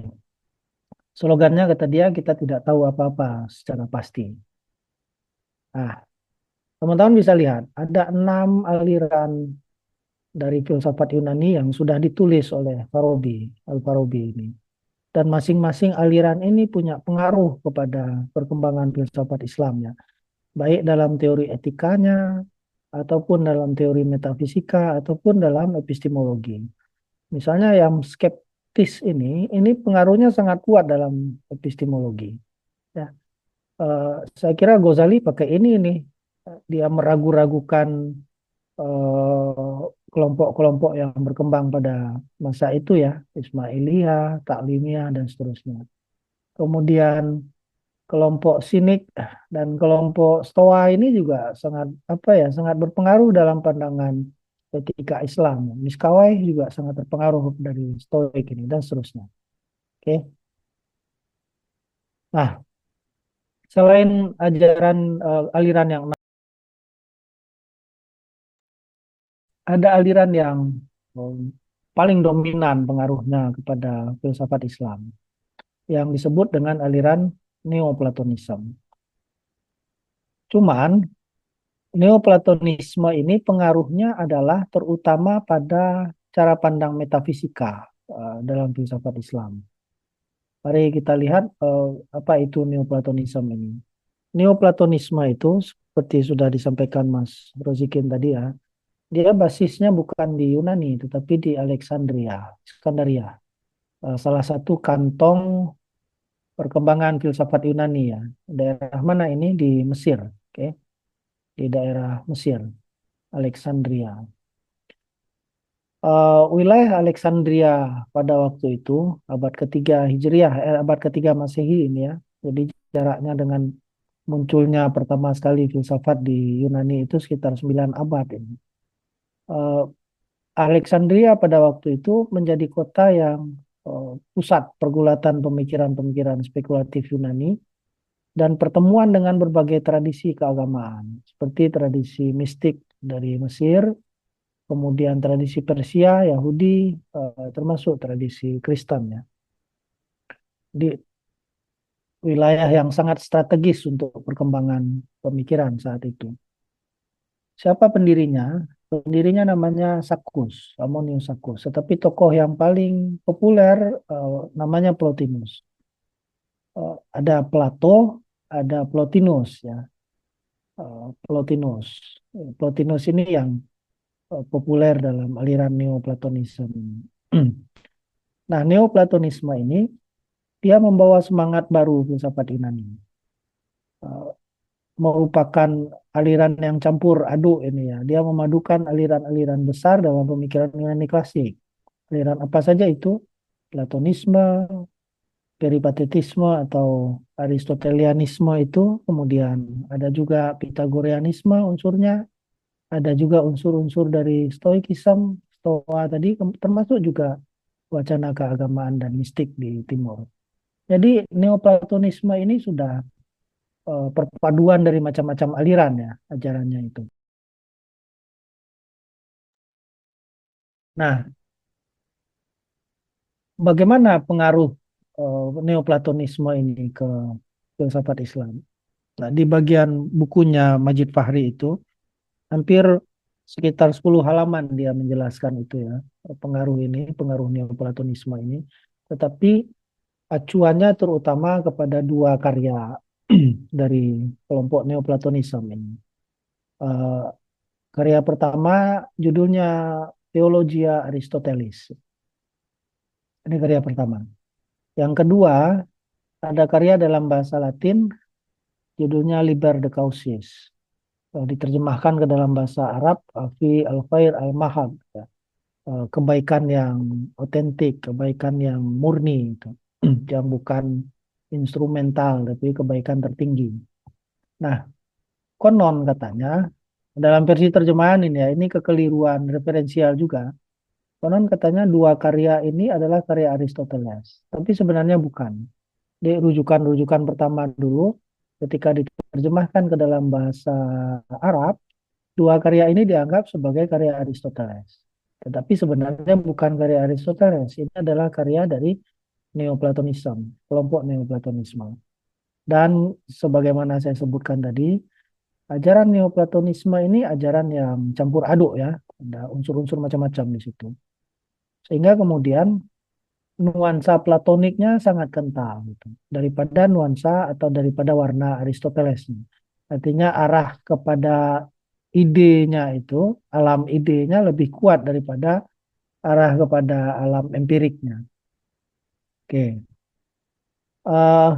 Slogannya kata dia kita tidak tahu apa-apa secara pasti. Nah, teman-teman bisa lihat ada 6 aliran dari filsafat Yunani yang sudah ditulis oleh Al-Farabi ini. Dan masing-masing aliran ini punya pengaruh kepada perkembangan filsafat Islam ya. Baik dalam teori etikanya, ataupun dalam teori metafisika, ataupun dalam epistemologi. Misalnya yang skeptis ini pengaruhnya sangat kuat dalam epistemologi. Ya, saya kira Ghazali pakai ini nih, dia meragu-ragukan kelompok-kelompok yang berkembang pada masa itu ya, Ismailiyah, Taklimiyah dan seterusnya. Kemudian kelompok sinik dan kelompok stoa ini juga sangat apa ya sangat berpengaruh dalam pandangan etika Islam. Miskawai juga sangat terpengaruh dari stoik ini dan seterusnya. Oke. Nah, selain ajaran aliran yang ada aliran yang um, paling dominan pengaruhnya kepada filsafat Islam yang disebut dengan aliran Neoplatonisme. Cuman Neoplatonisme ini pengaruhnya adalah terutama pada cara pandang metafisika dalam filsafat Islam. Mari kita lihat apa itu Neoplatonisme ini. Neoplatonisme itu seperti sudah disampaikan Mas Rozikin tadi ya, Dia basisnya bukan di Yunani, tetapi di Alexandria, Iskandaria. Salah satu kantong perkembangan filsafat Yunani ya. Daerah mana ini? Di Mesir, oke? Di daerah Mesir, Alexandria. Wilayah Alexandria pada waktu itu abad ketiga Hijriah, abad ketiga Masehi ini ya. Jadi jaraknya dengan munculnya pertama sekali filsafat di Yunani itu sekitar 9 abad ini. Eh, Alexandria pada waktu itu menjadi kota yang pusat pergulatan pemikiran-pemikiran spekulatif Yunani dan pertemuan dengan berbagai tradisi keagamaan, seperti tradisi mistik dari Mesir, kemudian tradisi Persia, Yahudi, termasuk tradisi Kristen ya. Di wilayah yang sangat strategis untuk perkembangan pemikiran saat itu. Siapa pendirinya? Pendirinya namanya Sakus, Ammonius Sakus. Tetapi tokoh yang paling populer namanya Plotinus. Ada Plato, ada Plotinus ya. Plotinus. Plotinus ini yang populer dalam aliran Neoplatonisme. Nah, Neoplatonisme ini dia membawa semangat baru filsafat Yunani. Eh, Merupakan aliran yang campur aduk ini ya. Dia memadukan aliran-aliran besar dalam pemikiran Yunani klasik. Aliran apa saja itu? Platonisme, peripatetisme atau Aristotelianisme itu, kemudian ada juga Pythagoreanisme unsurnya, ada juga unsur-unsur dari Stoikism, Stoa tadi, termasuk juga wacana keagamaan dan mistik di Timur. Jadi Neoplatonisme ini sudah perpaduan dari macam-macam aliran ya ajarannya itu. Nah, bagaimana pengaruh Neoplatonisme ini ke filsafat Islam? Nah, di bagian bukunya Majid Fahri itu hampir sekitar 10 halaman dia menjelaskan itu ya, pengaruh ini, pengaruh Neoplatonisme ini. Tetapi acuannya terutama kepada dua karya dari kelompok Neoplatonisme ini. Eh, Karya pertama judulnya Theologia Aristotelis. Ini karya pertama. Yang kedua, ada karya dalam bahasa Latin, judulnya Liber de Causis. Diterjemahkan ke dalam bahasa Arab, Fi Al-Khair Al-Mahab. Ya. Kebaikan yang otentik, kebaikan yang murni. Itu. Yang bukan instrumental, tapi kebaikan tertinggi. Nah, konon katanya, dalam versi terjemahan ini ya, ini kekeliruan referensial juga. Konon katanya dua karya ini adalah karya Aristoteles, tapi sebenarnya bukan. Di rujukan-rujukan pertama dulu, ketika diterjemahkan ke dalam bahasa Arab, dua karya ini dianggap sebagai karya Aristoteles. Tetapi sebenarnya bukan karya Aristoteles, ini adalah karya dari Neoplatonisme, kelompok Neoplatonisme. Dan sebagaimana saya sebutkan tadi, ajaran Neoplatonisme ini ajaran yang campur aduk ya, ada unsur-unsur macam-macam di situ. Sehingga kemudian nuansa platoniknya sangat kental gitu. Daripada nuansa atau daripada warna Aristoteles. Artinya arah kepada idenya itu, alam idenya lebih kuat daripada arah kepada alam empiriknya. Oke. Eh,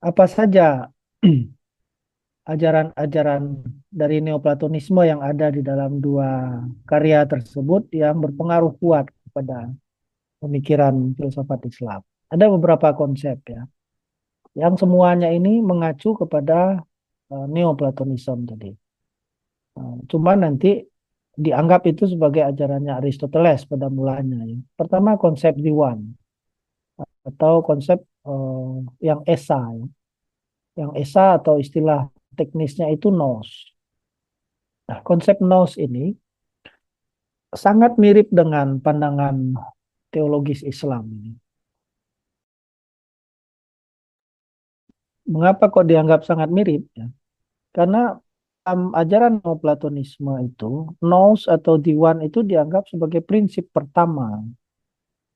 apa saja ajaran-ajaran dari Neoplatonisme yang ada di dalam dua karya tersebut yang berpengaruh kuat kepada pemikiran filsafat Islam? Ada beberapa konsep ya, yang semuanya ini mengacu kepada Neoplatonisme tadi. Cuma nanti dianggap itu sebagai ajarannya Aristoteles pada mulanya. Ya. Pertama konsep diwan atau konsep yang esa, ya. Yang esa atau istilah teknisnya itu nous. Nah, konsep nous ini sangat mirip dengan pandangan teologis Islam ini. Mengapa kok dianggap sangat mirip? Ya? Karena ajaran Neoplatonisme itu, nous atau diwan itu dianggap sebagai prinsip pertama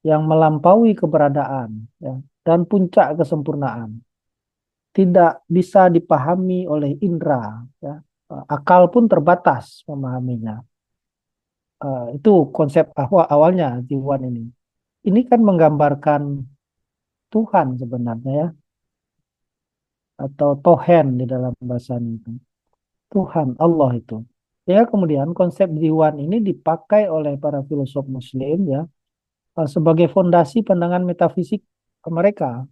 yang melampaui keberadaan ya, dan puncak kesempurnaan. Tidak bisa dipahami oleh indera, ya, Akal pun terbatas memahaminya. Itu konsep awalnya Jiwan ini. Ini kan menggambarkan Tuhan sebenarnya ya, atau Tohen di dalam bahasa itu. Tuhan, Allah itu. Ya, kemudian konsep Jiwan ini dipakai oleh para filosof Muslim ya, sebagai fondasi pandangan metafisik mereka.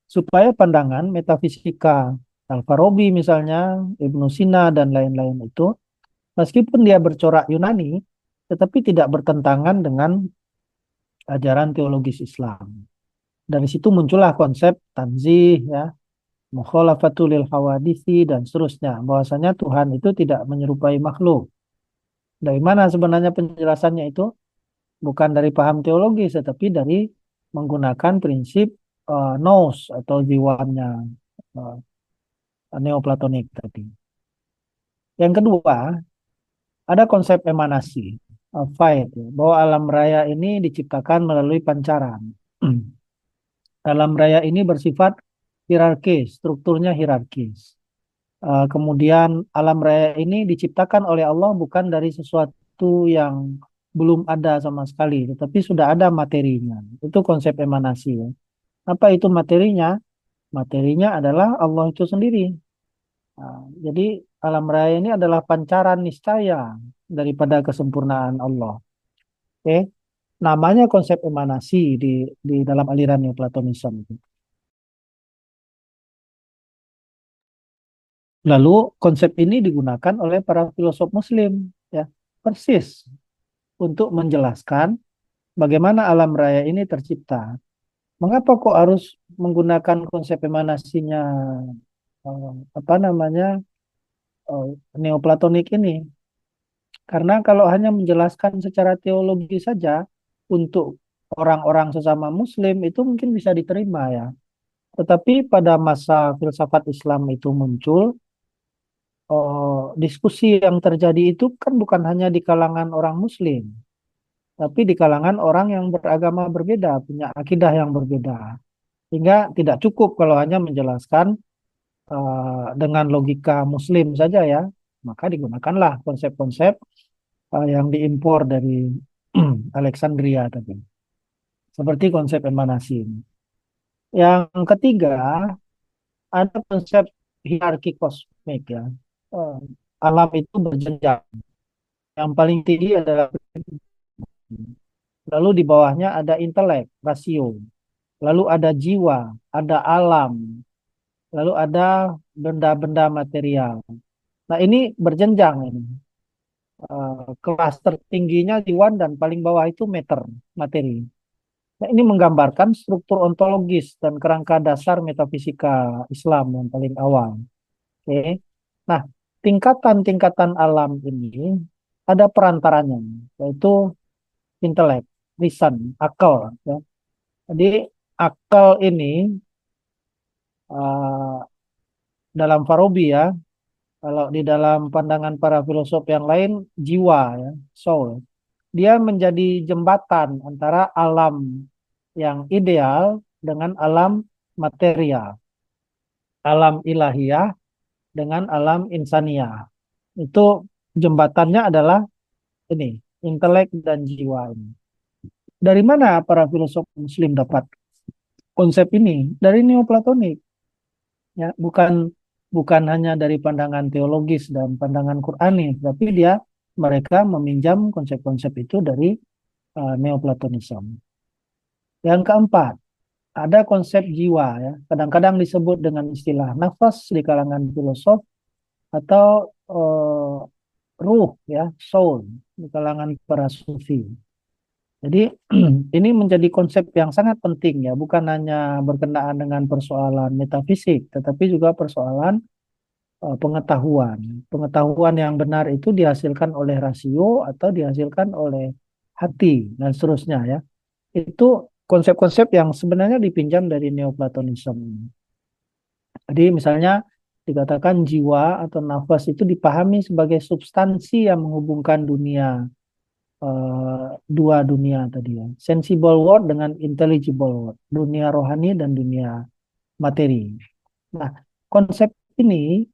Supaya pandangan metafisika Al-Farabi misalnya, Ibnu Sina dan lain-lain itu, meskipun dia bercorak Yunani, tetapi tidak bertentangan dengan ajaran teologis Islam. Dari situ muncullah konsep tanzih ya, mukhalafatul lil hawadisi dan seterusnya, bahwasanya Tuhan itu tidak menyerupai makhluk. Dari mana sebenarnya penjelasannya itu? Bukan dari paham teologis, tetapi dari menggunakan prinsip nous atau jiwanya uh, Neoplatonik tadi. Yang kedua, ada konsep emanasi, fight, ya, bahwa alam raya ini diciptakan melalui pancaran. Alam raya ini bersifat hierarkis, strukturnya hierarkis. Kemudian alam raya ini diciptakan oleh Allah bukan dari sesuatu yang belum ada sama sekali, tetapi sudah ada materinya. Itu konsep emanasi. Ya. Apa itu materinya? Materinya adalah Allah itu sendiri. Jadi alam raya ini adalah pancaran niscaya daripada kesempurnaan Allah. Oke, namanya konsep emanasi di dalam aliran Neoplatonisme itu. Lalu konsep ini digunakan oleh para filosof Muslim, ya, persis untuk menjelaskan bagaimana alam raya ini tercipta. Mengapa kok harus menggunakan konsep emanasinya apa namanya Neoplatonik ini? Karena kalau hanya menjelaskan secara teologi saja untuk orang-orang sesama Muslim itu mungkin bisa diterima ya. Tetapi pada masa filsafat Islam itu muncul, diskusi yang terjadi itu kan bukan hanya di kalangan orang Muslim, tapi di kalangan orang yang beragama berbeda, punya akidah yang berbeda. Sehingga tidak cukup kalau hanya menjelaskan dengan logika Muslim saja ya, maka digunakanlah konsep-konsep yang diimpor dari Alexandria tadi, seperti konsep emanasi ini. Yang ketiga, ada konsep hierarki kosmik ya. Eh, Alam itu berjenjang. Yang paling tinggi adalah lalu di bawahnya ada intelek, rasio. Lalu ada jiwa, ada alam, lalu ada benda-benda material. Nah, ini berjenjang ini. Kelas tertingginya jiwa dan paling bawah itu meter, materi. Nah, ini menggambarkan struktur ontologis dan kerangka dasar metafisika Islam yang paling awal. Oke. Nah, tingkatan-tingkatan alam ini ada perantaranya, yaitu intelek, reason, akal. Ya. Jadi akal ini uh, dalam Farabi ya, kalau di dalam pandangan para filosof yang lain jiwa ya, soul. Dia menjadi jembatan antara alam yang ideal dengan alam material, alam ilahiyah dengan alam insaniah. Itu jembatannya adalah ini, intelek dan jiwa ini. Dari mana para filosof Muslim dapat konsep ini? Dari Neoplatonik, ya, bukan bukan hanya dari pandangan teologis dan pandangan Qurani, tapi mereka meminjam konsep-konsep itu dari Neoplatonisme. Yang keempat, ada konsep jiwa ya. Kadang-kadang disebut dengan istilah nafas di kalangan filosof atau ruh ya, soul di kalangan para sufi. Jadi ini menjadi konsep yang sangat penting ya, bukan hanya berkenaan dengan persoalan metafisik, tetapi juga persoalan pengetahuan. Pengetahuan yang benar itu dihasilkan oleh rasio atau dihasilkan oleh hati dan seterusnya ya. Itu konsep-konsep yang sebenarnya dipinjam dari Neoplatonisme. Jadi misalnya dikatakan jiwa atau nafas itu dipahami sebagai substansi yang menghubungkan dua dunia tadi ya. Sensible world dengan intelligible world. Dunia rohani dan dunia materi. Nah, konsep ini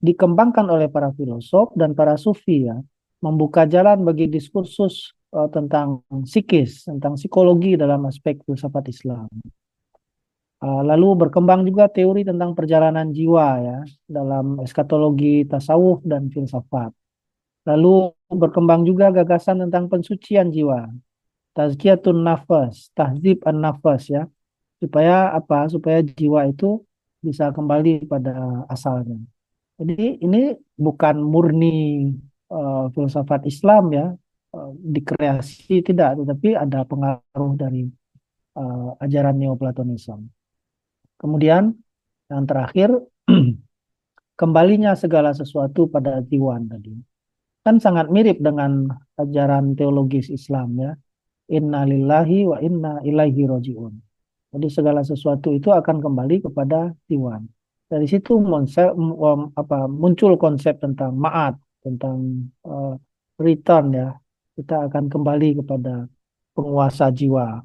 dikembangkan oleh para filosof dan para sufi ya, membuka jalan bagi diskursus tentang psikis, tentang psikologi dalam aspek filsafat Islam. Lalu berkembang juga teori tentang perjalanan jiwa ya dalam eskatologi tasawuf dan filsafat. Lalu berkembang juga gagasan tentang pensucian jiwa, tazkiyatun nafas, tahzib an-nafas ya, supaya apa? Supaya jiwa itu bisa kembali pada asalnya. Jadi ini bukan murni filsafat Islam ya, dikreasi tidak, tetapi ada pengaruh dari ajaran Neoplatonisme. Kemudian yang terakhir, kembalinya segala sesuatu pada Diwan tadi. Kan sangat mirip dengan ajaran teologis Islam ya. Inna lillahi wa inna ilaihi roji'un. Jadi segala sesuatu itu akan kembali kepada Diwan. Dari situ muncul konsep tentang ma'at, tentang return ya. Kita akan kembali kepada penguasa jiwa.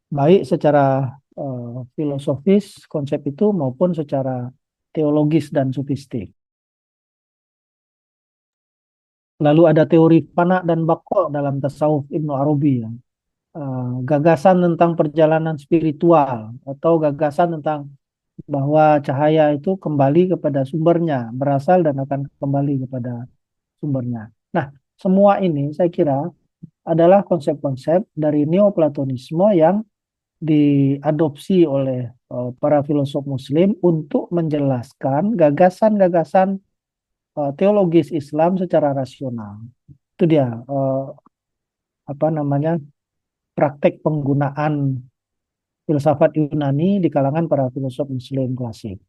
Baik secara filosofis konsep itu maupun secara teologis dan sufistik. Lalu ada teori fana dan bako dalam tasawuf Ibnu Arabi ya. Gagasan tentang perjalanan spiritual atau gagasan tentang bahwa cahaya itu kembali kepada sumbernya, berasal dan akan kembali kepada sumbernya. Nah, semua ini saya kira adalah konsep-konsep dari Neoplatonisme yang diadopsi oleh para filosof Muslim untuk menjelaskan gagasan-gagasan teologis Islam secara rasional. Itu dia apa namanya praktek penggunaan filsafat Yunani di kalangan para filosof Muslim klasik.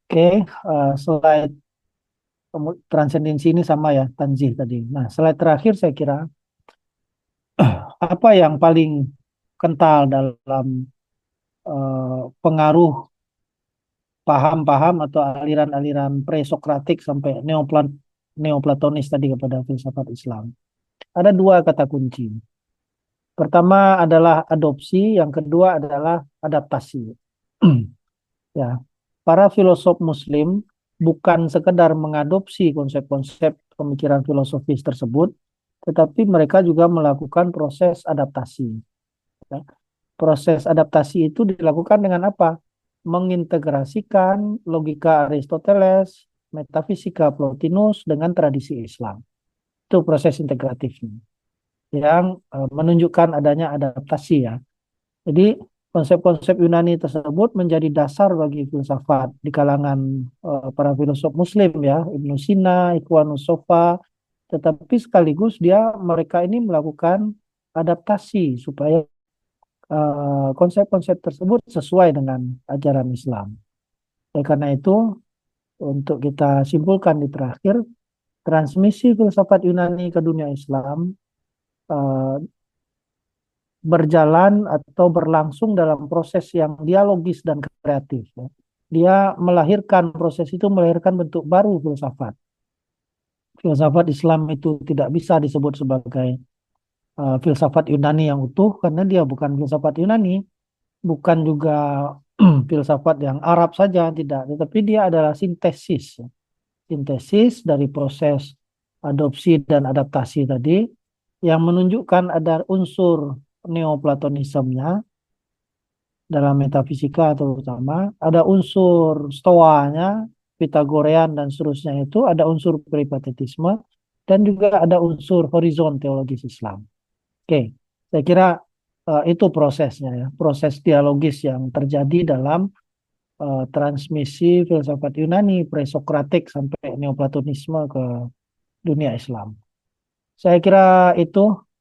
Oke, slide transendensi ini sama ya, tanzih tadi. Nah, slide terakhir saya kira apa yang paling kental dalam pengaruh paham-paham atau aliran-aliran pre-Sokratik sampai Neoplatonis tadi kepada filsafat Islam. Ada dua kata kunci. Pertama adalah adopsi, yang kedua adalah adaptasi. Ya, para filosof Muslim bukan sekedar mengadopsi konsep-konsep pemikiran filosofis tersebut, tetapi mereka juga melakukan proses adaptasi. Ya. Proses adaptasi itu dilakukan dengan apa? Mengintegrasikan logika Aristoteles, metafisika Plotinus dengan tradisi Islam. Itu proses integratifnya yang menunjukkan adanya adaptasi ya. Jadi konsep-konsep Yunani tersebut menjadi dasar bagi filsafat di kalangan para filosof Muslim ya, Ibnu Sina, Ikhwanus Sofa, tetapi sekaligus mereka ini melakukan adaptasi supaya konsep-konsep tersebut sesuai dengan ajaran Islam. Oleh karena itu, untuk kita simpulkan di terakhir, transmisi filsafat Yunani ke dunia Islam uh, berjalan atau berlangsung dalam proses yang dialogis dan kreatif. Ya. Proses itu melahirkan bentuk baru filsafat. Filsafat Islam itu tidak bisa disebut sebagai filsafat Yunani yang utuh karena dia bukan filsafat Yunani, bukan juga filsafat yang Arab saja, tidak, tetapi dia adalah sintesis. Sintesis dari proses adopsi dan adaptasi tadi yang menunjukkan ada unsur neoplatonismenya dalam metafisika terutama, ada unsur stoanya, Pitagorean dan seterusnya itu, ada unsur peripatetisme, dan juga ada unsur horizon teologis Islam. Oke, saya kira itu prosesnya ya, proses dialogis yang terjadi dalam transmisi filsafat Yunani pre-Sokratik sampai Neoplatonisme ke dunia Islam. Saya kira itu